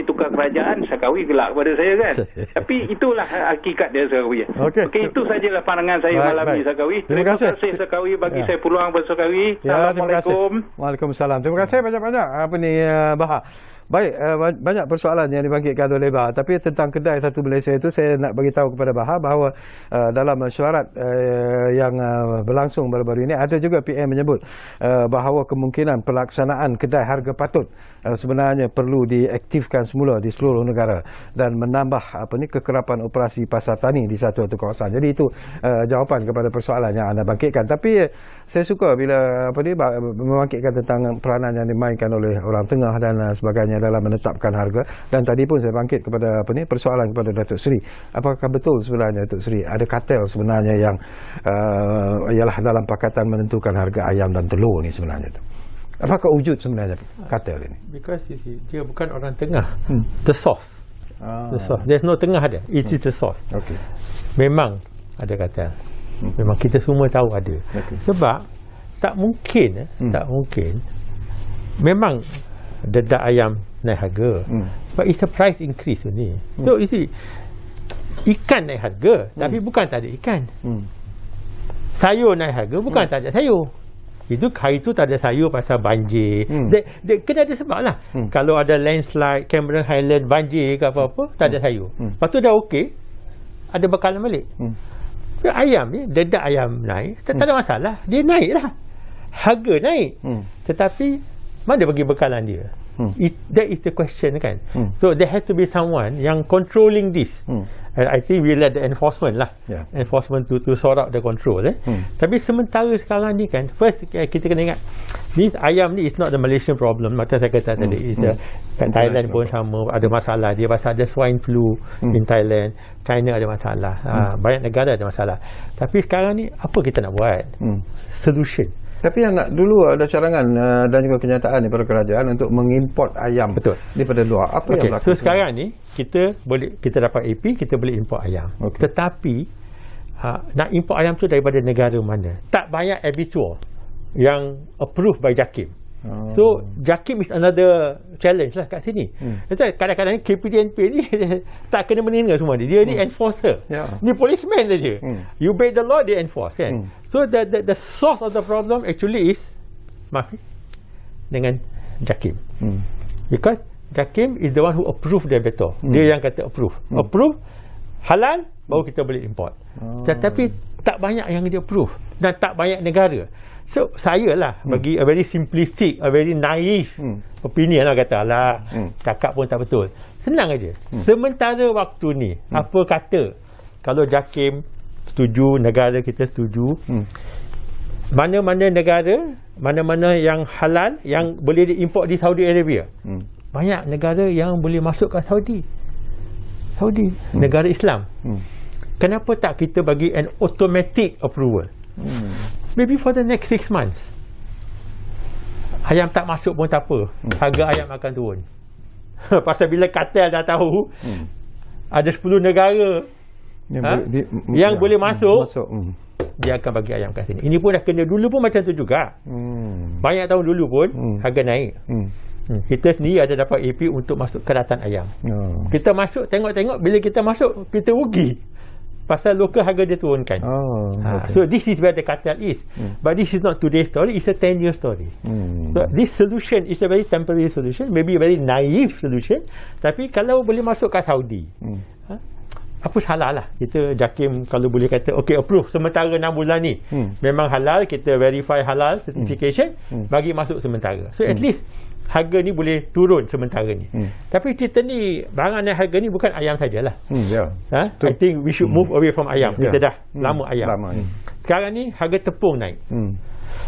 tukar kerajaan, Sakawi gelak kepada saya kan. Tapi itulah hakikat dia Sakawi. Okey, itu sajalah pandangan saya malam ni Sakawi. Terima kasih Sakawi bagi saya peluang bersakawi. Assalamualaikum. Waalaikumsalam. Terima kasih banyak-banyak Bahar. Baik, banyak persoalan yang dibangkitkan oleh Bahar, tapi tentang kedai satu Malaysia itu saya nak bagi tahu kepada Bahar bahawa dalam mesyuarat yang berlangsung baru-baru ini ada juga PM menyebut bahawa kemungkinan pelaksanaan kedai harga patut sebenarnya perlu diaktifkan semula di seluruh negara dan menambah kekerapan operasi pasar tani di satu kawasan. Jadi itu jawapan kepada persoalan yang anda bangkitkan. Tapi saya suka bila membangkitkan tentang peranan yang dimainkan oleh orang tengah dan sebagainya dalam menetapkan harga. Dan tadi pun saya bangkit kepada persoalan kepada Datuk Seri, apakah betul sebenarnya Datuk Seri ada kartel sebenarnya yang ialah dalam pakatan menentukan harga ayam dan telur ni sebenarnya tu? Apakah wujud sebenarnya kartel ini? Because you see, dia bukan orang tengah. The source. The source. There's no tengah ada. It is the source. Okay. Memang ada kartel. Memang kita semua tahu ada. Okay. Sebab tak mungkin memang dedak ayam naik harga. But it's a price increase only. So you see, ikan naik harga tapi bukan tak ada ikan. Sayur naik harga bukan tak ada sayur. Hari itu tak ada sayur pasal banjir. Kena ada sebab lah. Kalau ada landslide, Cameron Highland, banjir ke apa-apa, tak ada sayur. Lepas tu dah okey, ada bekalan balik. Ayam ni, dedak ayam naik, tak ada masalah. Dia naik lah. Harga naik. Tetapi mana bagi bekalan dia? That is the question kan. So there has to be someone yang controlling this. And I think we let the enforcement lah. Enforcement to sort out the control. Tapi sementara sekarang ni kan, first kita kena ingat, this ayam ni is not the Malaysian problem. Macam saya kata tadi, kat Thailand pun sama ada masalah. Dia pasal ada swine flu in Thailand, China ada masalah, banyak negara ada masalah. Tapi sekarang ni apa kita nak buat? Solution. Tapi yang dulu ada cadangan dan juga kenyataan daripada kerajaan untuk mengimport ayam. Betul. Daripada luar. Apa yang berlaku? So sekarang ni kita dapat AP, kita boleh import ayam. Tetapi nak import ayam tu daripada negara mana? Tak banyak abattoir yang approved by JAKIM. So JAKIM is another challenge lah kat sini. Kadang-kadang KPDNP ni tak kena meninggal semua ni. Dia ni enforcer. Ni policeman saja. You break the law, dia enforce kan. So the source of the problem actually is dengan JAKIM. Because JAKIM is the one who approve the abattoir. Dia yang kata approve. Approve halal baru kita boleh import. Tetapi tak banyak yang dia approve dan tak banyak negara. So saya lah bagi a very simplistic, a very naive opinion lah, kata lah cakap pun tak betul. Senang aja. Sementara waktu ni apa kata kalau JAKIM setuju, negara kita setuju, mana-mana negara, mana-mana yang halal yang boleh diimport di Saudi Arabia, banyak negara yang boleh masuk ke Saudi, negara Islam. Kenapa tak kita bagi an automatic approval? Maybe for the next 6 months. Ayam tak masuk pun tak apa, harga ayam akan turun. Pasal bila kartel dah tahu ada 10 negara yang boleh masuk. Dia akan bagi ayam kat sini. Ini pun dah kena dulu pun macam tu juga. Banyak tahun dulu pun harga naik. Kita sendiri ada dapat AP untuk masuk keratan ayam. Kita masuk, tengok-tengok, bila kita masuk, kita rugi. Pasal lokal harga dia turunkan. So this is where the cartel is. But this is not today's story, it's a 10-year story. So this solution is a very temporary solution, maybe a very naive solution. Tapi kalau boleh masuk kat Saudi, apa salah lah kita JAKIM kalau boleh kata okay, approve sementara 6 bulan ni memang halal, kita verify halal certification, bagi masuk sementara. So at least harga ni boleh turun sementara ni. Tapi cerita ni, barang naik harga ni bukan ayam sajalah. I think we should move away from ayam. Kita dah lama ayam. Sekarang ni harga tepung naik.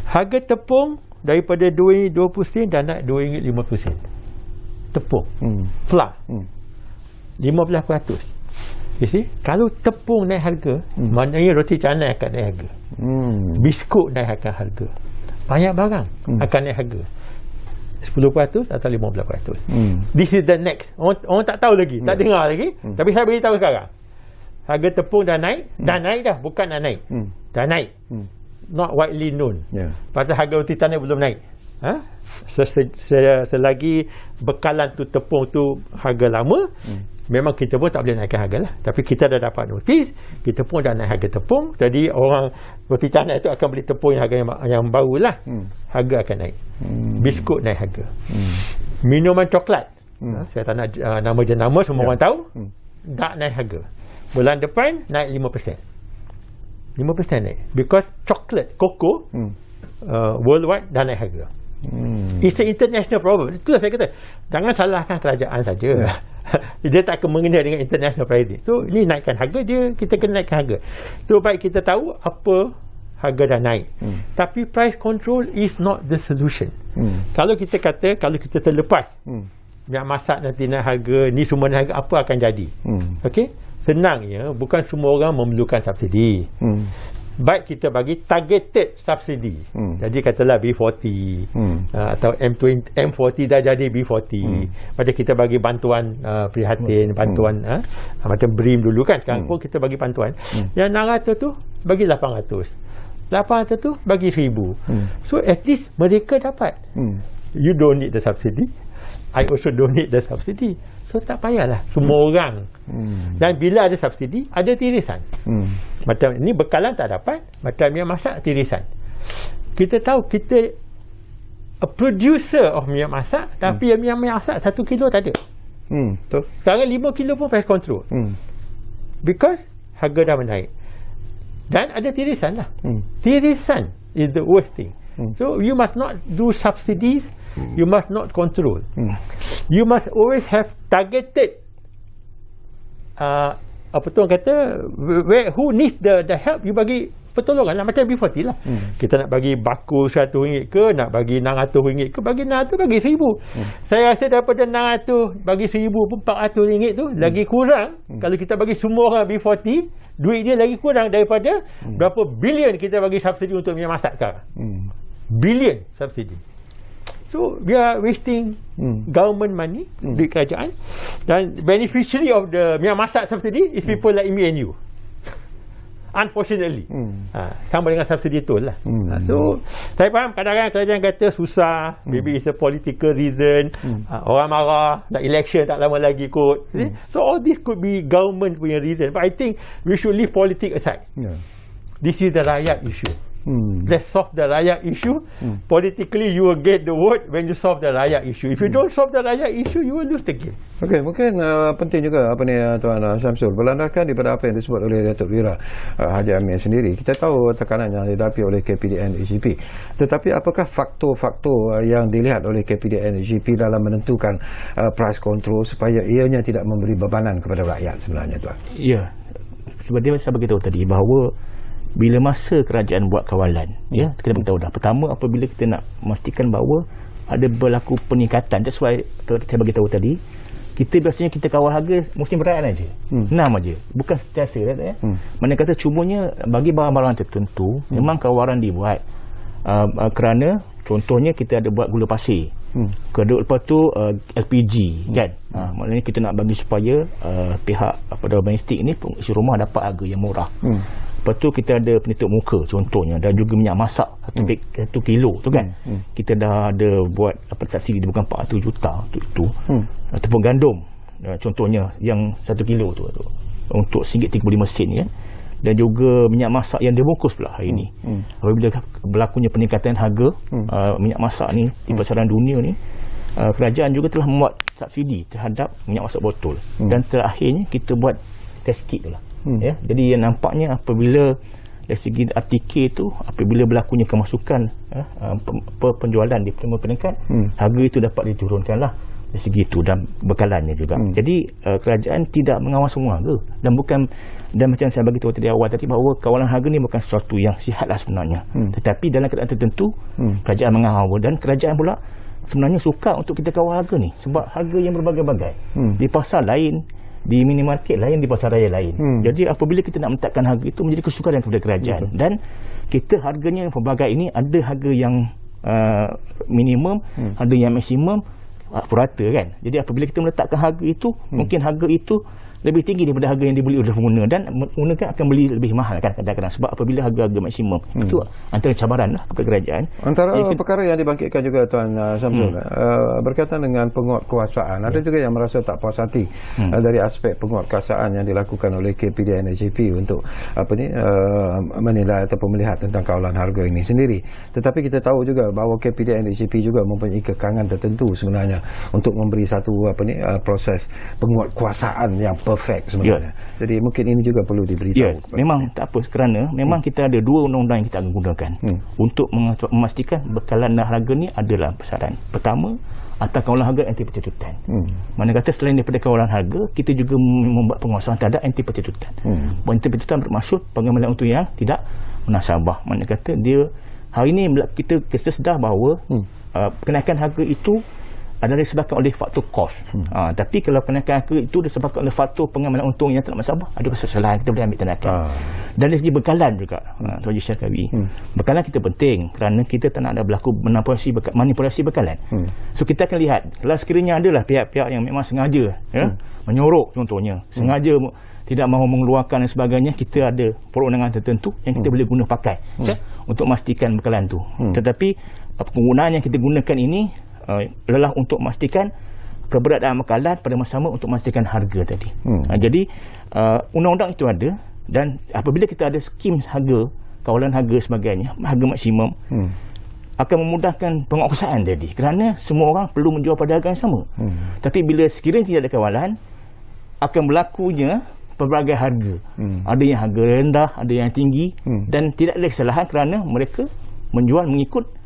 Harga tepung daripada RM2.20 dah naik RM2.50. Tepung flour 15%. You see, kalau tepung naik harga, maknanya roti canai akan naik harga, biskut naik akan harga, banyak barang akan naik harga 10% atau 15%. This is the next. Orang tak tahu lagi, tak dengar lagi, tapi saya beritahu sekarang. Harga tepung dah naik, dah, bukan dah naik. Dah naik. Not widely known. Pasal harga roti canai belum naik. Selagi bekalan tu tepung tu harga lama, memang kita pun tak boleh naikkan harga lah. Tapi kita dah dapat notis, kita pun dah naik harga tepung. Jadi orang roti canai tu akan beli tepung yang harga yang baru lah. Harga akan naik. Biskut naik harga. Minuman coklat, saya tak nak nama jenama, semua orang tahu, tak naik harga. Bulan depan naik 5%. 5% naik. Because chocolate, cocoa, worldwide dah naik harga. It's an international problem. Itulah saya kata, jangan salahkan kerajaan saja. Dia tak akan mengenai dengan international pricing. So ini naikkan harga dia, kita kena naikkan harga. So baik kita tahu apa harga dah naik. Tapi price control is not the solution. Kalau kita kata, kalau kita terlepas minyak masak nanti naik harga, ni semua naik harga, apa akan jadi? Okey, senangnya bukan semua orang memerlukan subsidi. Baik kita bagi targeted subsidi. Jadi katalah B40 atau M40 dah jadi B40. Macam kita bagi bantuan prihatin, bantuan macam BRIM dulu kan. Sekarang pun kita bagi bantuan. Yang 600 tu bagi 800. 800 tu bagi 1000. So at least mereka dapat. You don't need the subsidy, I also don't need the subsidy. So tak payahlah semua orang. Dan bila ada subsidi, ada tirisan. Macam ni bekalan tak dapat, macam minyak masak tirisan. Kita tahu kita a producer of minyak masak, tapi minyak masak 1 kilo tak ada. Sekarang 5 kilo pun price control. Because harga dah menaik. Dan ada tirisan lah. Tirisan is the worst thing. So you must not do subsidies, you must not control. You must always have targeted apa tu orang kata, who needs the help, you bagi pertolongan lah. Macam B40 lah. Kita nak bagi baku RM100 ke, nak bagi RM600 ke, bagi RM600, bagi RM1000. Saya rasa daripada RM600 bagi RM1000 pun RM400 tu lagi kurang. Kalau kita bagi semua orang B40, duit dia lagi kurang daripada berapa bilion kita bagi subsidi untuk minyak masak sekarang. Bilion subsidi. So we are wasting government money, duit kerajaan, dan beneficiary of the minyak masak subsidi is people like me and you. Unfortunately. Sama dengan subsidi tol lah. So saya faham kadang-kadang kerajaan kata susah, maybe it's a political reason, orang marah, nak election tak lama lagi kot. So all this could be government punya reason, but I think we should leave politics aside. This is the rakyat issue. Let's solve the rakyat issue. Politically you will get the vote when you solve the rakyat issue. If you don't solve the rakyat issue, you will lose the game. Okey, mungkin penting juga apa ni Tuan Syamsul, berlandaskan daripada apa yang disebut oleh Datuk Wira Haji Amin sendiri. Kita tahu tekanan yang dihadapi oleh KPDN AGP. Tetapi apakah faktor-faktor yang dilihat oleh KPDN AGP dalam menentukan price control supaya ianya tidak memberi bebanan kepada rakyat sebenarnya, Tuan? Ya. Seperti saya beritahu tadi bahawa bila masa kerajaan buat kawalan, ya, kita beritahu dah. Pertama, apabila kita nak memastikan bahawa ada berlaku peningkatan, that's why saya beritahu tadi, kita biasanya kita kawal harga musim perayaan aja. 6 aja, bukan sentiasa ya. Mana kata cumanya bagi barang-barang tertentu memang kawalan dibuat kerana contohnya kita ada buat gula pasir. Kedua lepas tu LPG kan. Maknanya kita nak bagi supaya pihak domestik ni isi rumah dapat harga yang murah. Lepas tu kita ada penutup muka contohnya, dan juga minyak masak 1 kilo tu kan. Kita dah ada buat subsidi bukan 400 juta tu. Ataupun gandum contohnya yang 1 kilo tu untuk RM1.35 kan. Dan juga minyak masak yang dibungkus pula hari ni. Apabila berlakunya peningkatan harga minyak masak ni di pasaran dunia ni, kerajaan juga telah membuat subsidi terhadap minyak masak botol. Dan terakhirnya kita buat test kit tu lah. Ya, jadi yang nampaknya apabila dari segi RTK tu, apabila berlakunya kemasukan penjualan di peringkat, harga itu dapat diturunkan lah dari segi itu, dan bekalannya juga. Jadi kerajaan tidak mengawal semua harga, dan macam saya bagi tahu tadi awal tadi bahawa kawalan harga ni bukan sesuatu yang sihatlah sebenarnya. Tetapi dalam keadaan tertentu kerajaan mengawal, dan kerajaan pula sebenarnya suka untuk kita kawal harga ni sebab harga yang berbagai-bagai di pasar lain, di minimarket lain, di pasar raya lain. Jadi apabila kita nak menetapkan harga itu menjadi kesukaran kepada kerajaan. Dan kita harganya pelbagai ini ada harga yang minimum, ada yang maksimum, purata kan. Jadi apabila kita meletakkan harga itu, mungkin harga itu lebih tinggi daripada harga yang dibeli oleh pengguna, dan pengguna kan akan beli lebih mahal kan kadang-kadang sebab apabila harga maksimum. Itu antara cabaran lah kepada kerajaan. Antara perkara yang dibangkitkan juga Tuan Syamsul berkaitan dengan penguatkuasaan. Ada juga yang merasa tak puas hati dari aspek penguatkuasaan yang dilakukan oleh KPDN AJP untuk menilai ataupun melihat tentang kawalan harga ini sendiri. Tetapi kita tahu juga bahawa KPDN AJP juga mempunyai kekangan tertentu sebenarnya untuk memberi satu proses penguatkuasaan yang perfect sebenarnya. Jadi mungkin ini juga perlu diberitahu. Memang tak apa, kerana memang kita ada 2 undang-undang yang kita akan gunakan untuk memastikan bekalan harga ni adalah besaran. Pertama, atas kawalan harga anti pencetutan. Mana kata selain daripada kawalan harga, kita juga membuat penguasaan terhadap anti pencetutan. Anti pencetutan bermaksud pengambilan untung yang tidak munasabah. Mana kata dia hari ini kita sedar bahawa kenaikan harga itu adalah disebabkan oleh faktor kos. Tapi kalau kenaikan harga itu disebabkan oleh faktor pengambilan untung yang tidak munasabah, ada kesalahan, kita boleh ambil tindakan. Dan dari segi bekalan juga, Tuan Haji Syarkawi, bekalan kita penting kerana kita tak nak ada berlaku manipulasi bekalan. So kita akan lihat, kalau sekiranya adalah pihak-pihak yang memang sengaja menyorok contohnya, sengaja tidak mahu mengeluarkan dan sebagainya, kita ada perundangan tertentu yang kita boleh guna pakai untuk memastikan bekalan tu. Tetapi penggunaan yang kita gunakan ini adalah untuk memastikan keberadaan bekalan pada masa sama untuk memastikan harga tadi. Jadi undang-undang itu ada, dan apabila kita ada skim harga, kawalan harga sebagainya, harga maksimum, akan memudahkan penguasaan tadi kerana semua orang perlu menjual pada harga yang sama. Tapi bila sekiranya tidak ada kawalan, akan berlakunya pelbagai harga. Ada yang harga rendah, ada yang tinggi, dan tidak ada kesalahan kerana mereka menjual mengikut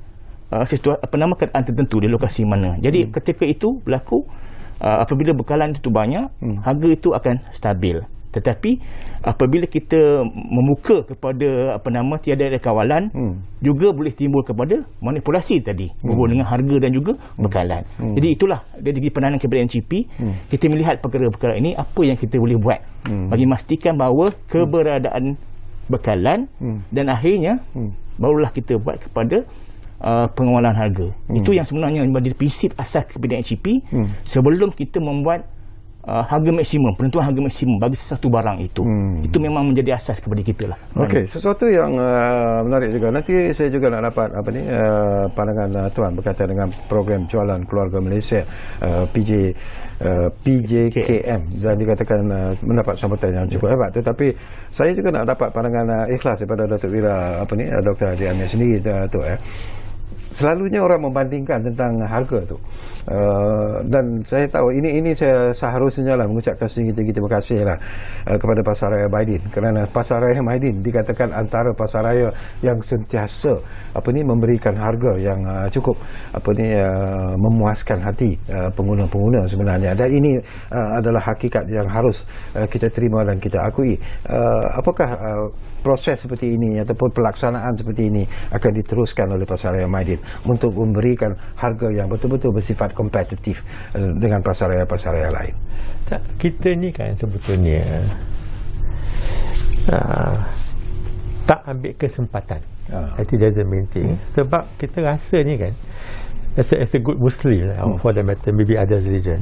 keadaan tertentu di lokasi mana. Jadi ketika itu berlaku, apabila bekalan itu banyak, harga itu akan stabil. Tetapi apabila kita membuka kepada tiada ada kawalan, juga boleh timbul kepada manipulasi tadi berhubung dengan harga dan juga bekalan. Jadi itulah dari segi penanganan KPDN AJP, kita melihat perkara-perkara ini, apa yang kita boleh buat bagi memastikan bahawa keberadaan bekalan, dan akhirnya barulah kita buat kepada pengawalan harga. Itu yang sebenarnya menjadi prinsip asas KPDN AJP sebelum kita membuat harga maksimum, penentuan harga maksimum bagi sesuatu barang itu. Itu memang menjadi asas kepada kita lah. Okey, sesuatu yang menarik juga. Nanti saya juga nak dapat pandangan Tuan berkaitan dengan program jualan keluarga Malaysia PJKM, dan dikatakan mendapat sambutan yang cukup hebat. Tetapi saya juga nak dapat pandangan ikhlas daripada Dr. Wira Dr. Haji Amir sendiri tu. Selalunya orang membandingkan tentang harga tu, dan saya tahu ini saya seharusnya lah mengucapkan tinggi-tinggi terima kasih lah kepada Pasaraya Maidin, kerana Pasaraya Maidin dikatakan antara pasaraya yang sentiasa memberikan harga yang cukup memuaskan hati pengguna-pengguna sebenarnya, dan ini adalah hakikat yang harus kita terima dan kita akui. Apakah proses seperti ini ataupun pelaksanaan seperti ini akan diteruskan oleh Pasaraya Maidin untuk memberikan harga yang betul-betul bersifat kompetitif dengan pasaraya-pasaraya lain? Kita ni kan sebetulnya tak ambil kesempatan. It doesn't mean thing. Sebab kita rasa ni kan as a good Muslim for the matter, maybe other religion,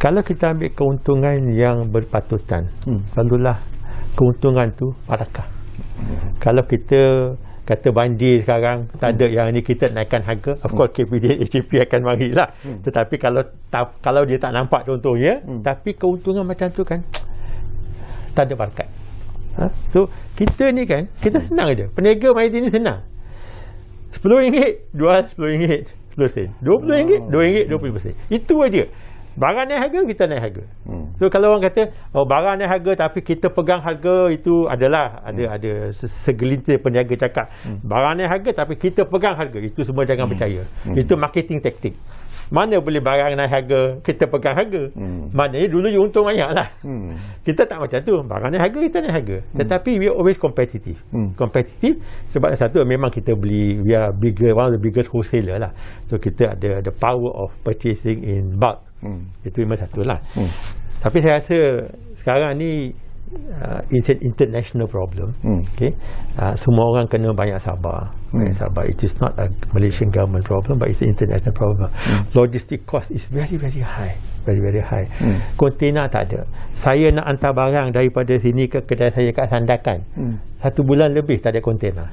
kalau kita ambil keuntungan yang berpatutan, lalulah keuntungan tu barakah. Kalau kita kata banjir sekarang tak ada yang ni, kita naikkan harga, of course KPDN HDP akan marilah. Tetapi kalau dia tak nampak contohnya, tapi keuntungan macam tu kan tak ada barakat. So kita ni kan, kita senang je, peniaga main ni senang. RM10 jual RM10 10 sen, RM20 RM2 20%. Itu aja. Barang naik harga, kita naik harga. So kalau orang kata barang naik harga tapi kita pegang harga, itu adalah ada segelintir peniaga cakap barang naik harga tapi kita pegang harga, itu semua jangan percaya. Itu marketing taktik. Mana boleh barang naik harga kita pegang harga? Maknanya dulu you untung banyak lah. Kita tak macam tu, barang naik harga kita naik harga. Tetapi we always competitive. Competitive sebab satu memang kita beli, we are bigger, one of the biggest wholesaler lah. So kita ada the power of purchasing in bulk. Itu memang satu lah. Tapi saya rasa sekarang ni it's an international problem. Okay? Semua orang kena banyak sabar. It is not a Malaysian government problem, but it's an international problem. Logistic cost is very high. Very high. Kontena tak ada. Saya nak hantar barang daripada sini ke kedai saya kat Sandakan, 1 bulan lebih tak ada kontena.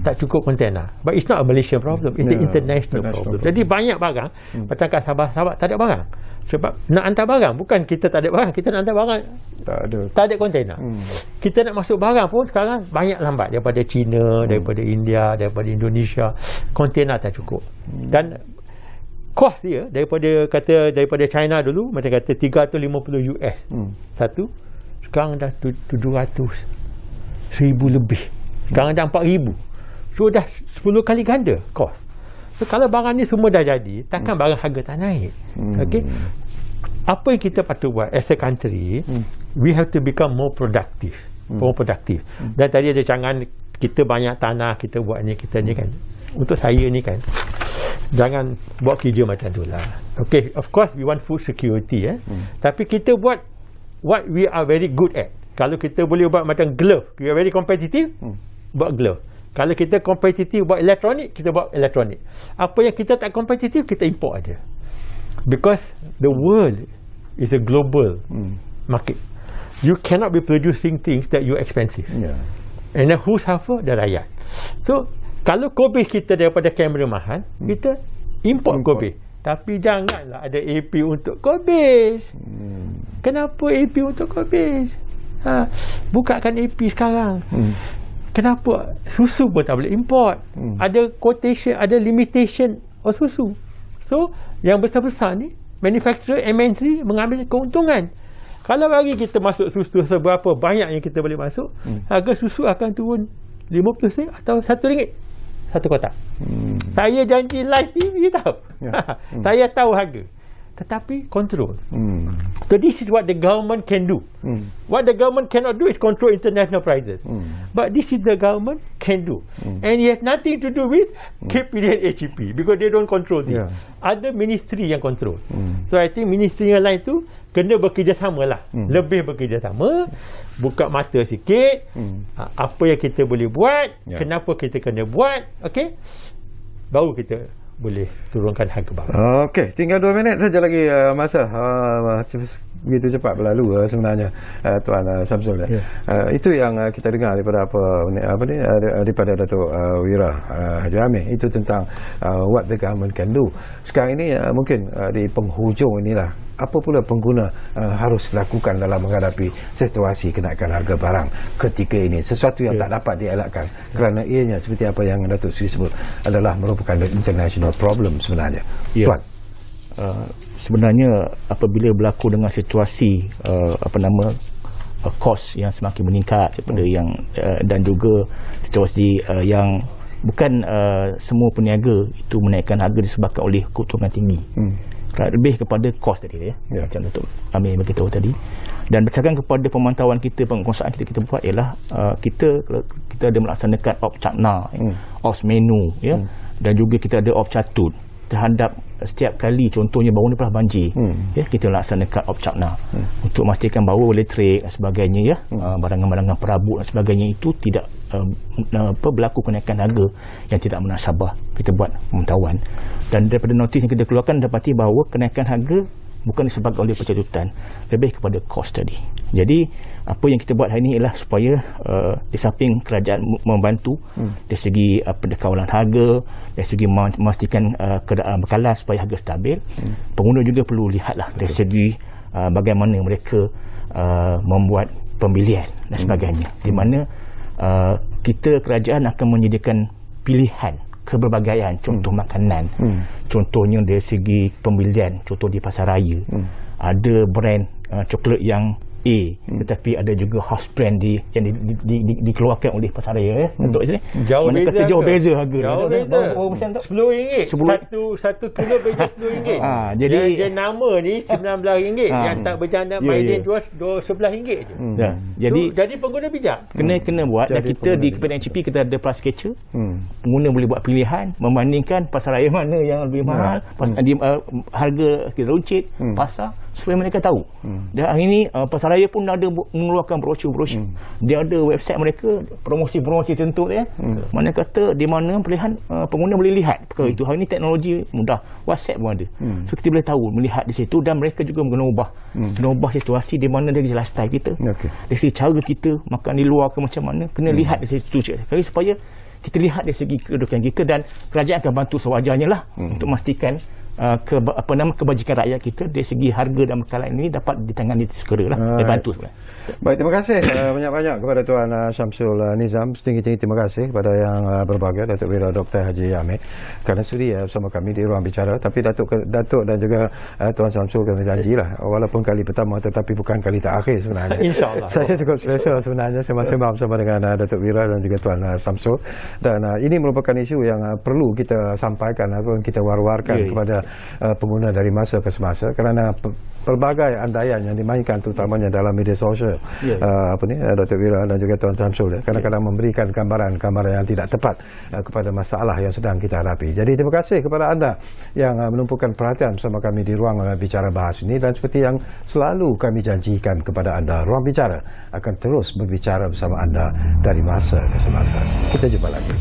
Tak cukup kontena. But it's not a Malaysian problem, it's an international problem. Jadi banyak barang macam kat Sabah tak ada barang. Sebab nak hantar barang, bukan kita tak ada barang, kita nak hantar barang tak ada kontena. Kita nak masuk barang pun sekarang banyak lambat, daripada China, daripada India, daripada Indonesia, kontena tak cukup. Dan kos dia daripada China dulu macam kata $350 satu, sekarang dah 700, 1,000 lebih, sekarang dah 4,000. So dah 10 kali ganda kos. So kalau barang ni semua dah jadi, takkan barang harga tak naik. Okay? Apa yang kita patut buat as a country, we have to become more productive. Dan tadi ada cangan kita banyak tanah, kita buat ni, kita ni kan. Untuk saya ni kan, jangan buat kerja macam tu lah. Okay, of course we want food security, tapi kita buat what we are very good at. Kalau kita boleh buat macam glove, we are very competitive, buat glove. Kalau kita kompetitif buat elektronik, kita buat elektronik. Apa yang kita tak kompetitif, kita import aja. Because the world is a global market. You cannot be producing things that you expensive. And then who suffer? The rakyat. So kalau Kobe kita daripada kamera mahal, kita import Kobe. Tapi janganlah ada AP untuk Kobe. Kenapa AP untuk Kobe? Bukakan AP sekarang. Kenapa susu pun tak boleh import? Ada quotation, ada limitation of susu. So yang besar-besar ni, manufacturer MNC mengambil keuntungan. Kalau bagi kita masuk susu seberapa banyak yang kita boleh masuk, harga susu akan turun 50 sen atau RM1 satu kotak. Saya janji live TV tahu. Saya tahu harga. Tetapi control. So this is what the government can do. What the government cannot do is control international prices. But this is the government can do. And it has nothing to do with KPDN HEP because they don't control this. Other ministry yang control. So I think ministry yang lain tu kena bekerjasama lah. Lebih bekerjasama, buka mata sikit, apa yang kita boleh buat, kenapa kita kena buat, okay? Baru kita boleh turunkan harga barang. Okey, tinggal 2 minit saja lagi masa. Begitu cepat berlalu sebenarnya, Tuan Samsul. Itu yang kita dengar daripada daripada Datuk Wira Haji Amir, itu tentang what the government can do. Sekarang ini mungkin di penghujung inilah apa pula pengguna harus lakukan dalam menghadapi situasi kenaikan harga barang ketika ini, sesuatu yang tak dapat dielakkan kerana ianya seperti apa yang Datuk Sri sebut adalah merupakan international problem sebenarnya. Tuan, sebenarnya apabila berlaku dengan situasi kos yang semakin meningkat daripada yang dan juga situasi yang bukan semua peniaga itu menaikkan harga disebabkan oleh keuntungan tinggi, lebih kepada kos tadi macam Datuk Amir beritahu tadi. Dan berdasarkan kepada pemantauan kita, penguasaan kita buat ialah kita ada melaksanakan op cakna, os menu, dan juga kita ada op catut terhadap setiap kali contohnya baru ni pernah banjir, kita laksanakan op cakna untuk memastikan bahawa elektrik dan sebagainya, barangan-barangan perabot dan sebagainya itu tidak berlaku kenaikan harga yang tidak munasabah. Kita buat pemantauan dan daripada notis yang kita keluarkan dapati bahawa kenaikan harga bukan disebabkan oleh pencabutan, lebih kepada kos tadi. Jadi apa yang kita buat hari ini ialah supaya di samping kerajaan membantu dari segi kawalan harga, dari segi memastikan keadaan bekalan supaya harga stabil, pengguna juga perlu lihatlah dari segi bagaimana mereka membuat pembelian dan sebagainya, di mana kita kerajaan akan menyediakan pilihan keberbagai contoh makanan, contohnya dari segi pembelian, contoh di pasar raya ada brand coklat yang A, tetapi ada juga house brand yang dikeluarkan oleh pasar raya untuk sini. Jauh beza harga. Jauh beza. RM10. Satu kilo beza RM10. Jadi yang nama ni RM19, yang tak berjana maiden RM11 je. Jadi pengguna bijak. Kena buat, dan kita di Kementerian NCP kita ada price catcher. Pengguna boleh buat pilihan membandingkan pasar raya mana yang lebih mahal, harga kita runcit, pasar, supaya mereka tahu. Dan hari ini pasar raya pun ada mengeluarkan brosur-brosur. Dia ada website mereka, promosi-promosi tentu dia. Mana kata di mana pilihan pengguna boleh lihat perkara itu. Hari ini teknologi mudah, WhatsApp pun ada. So kita boleh tahu, melihat di situ, dan mereka juga kena ubah situasi di mana dari lifestyle kita. Dari segi cara kita makan di luar ke macam mana, kena lihat di situ sekali supaya kita lihat dari segi kedudukan kita, dan kerajaan akan bantu sewajarnya lah untuk memastikan kebajikan rakyat kita dari segi harga dan bekalan ini dapat ditangani segera lah. Dibantu sebenarnya. Baik, terima kasih banyak-banyak kepada Tuan Syamsul Nizam. Setinggi-tinggi terima kasih kepada yang berbahagia, Datuk Wira Dr. Haji Amir, kerana sudi bersama kami di Ruang Bicara. Tapi Datuk dan juga Tuan Syamsul kena janjilah, walaupun kali pertama tetapi bukan kali terakhir sebenarnya. InsyaAllah. Saya cukup selesa sebenarnya sembang-sembang bersama dengan Datuk Wira dan juga Tuan Syamsul. Dan ini merupakan isu yang perlu kita sampaikan ataupun kita war-warkan kepada pengguna dari masa ke semasa, kerana pelbagai andaian yang dimainkan terutamanya dalam media sosial, Dr. Wira dan juga Tuan Syamsul kadang-kadang memberikan gambaran-gambaran yang tidak tepat kepada masalah yang sedang kita hadapi. Jadi terima kasih kepada anda yang menumpukan perhatian bersama kami di Ruang Bicara Bahas ini, dan seperti yang selalu kami janjikan kepada anda, Ruang Bicara akan terus berbicara bersama anda dari masa ke semasa. Kita jumpa lagi.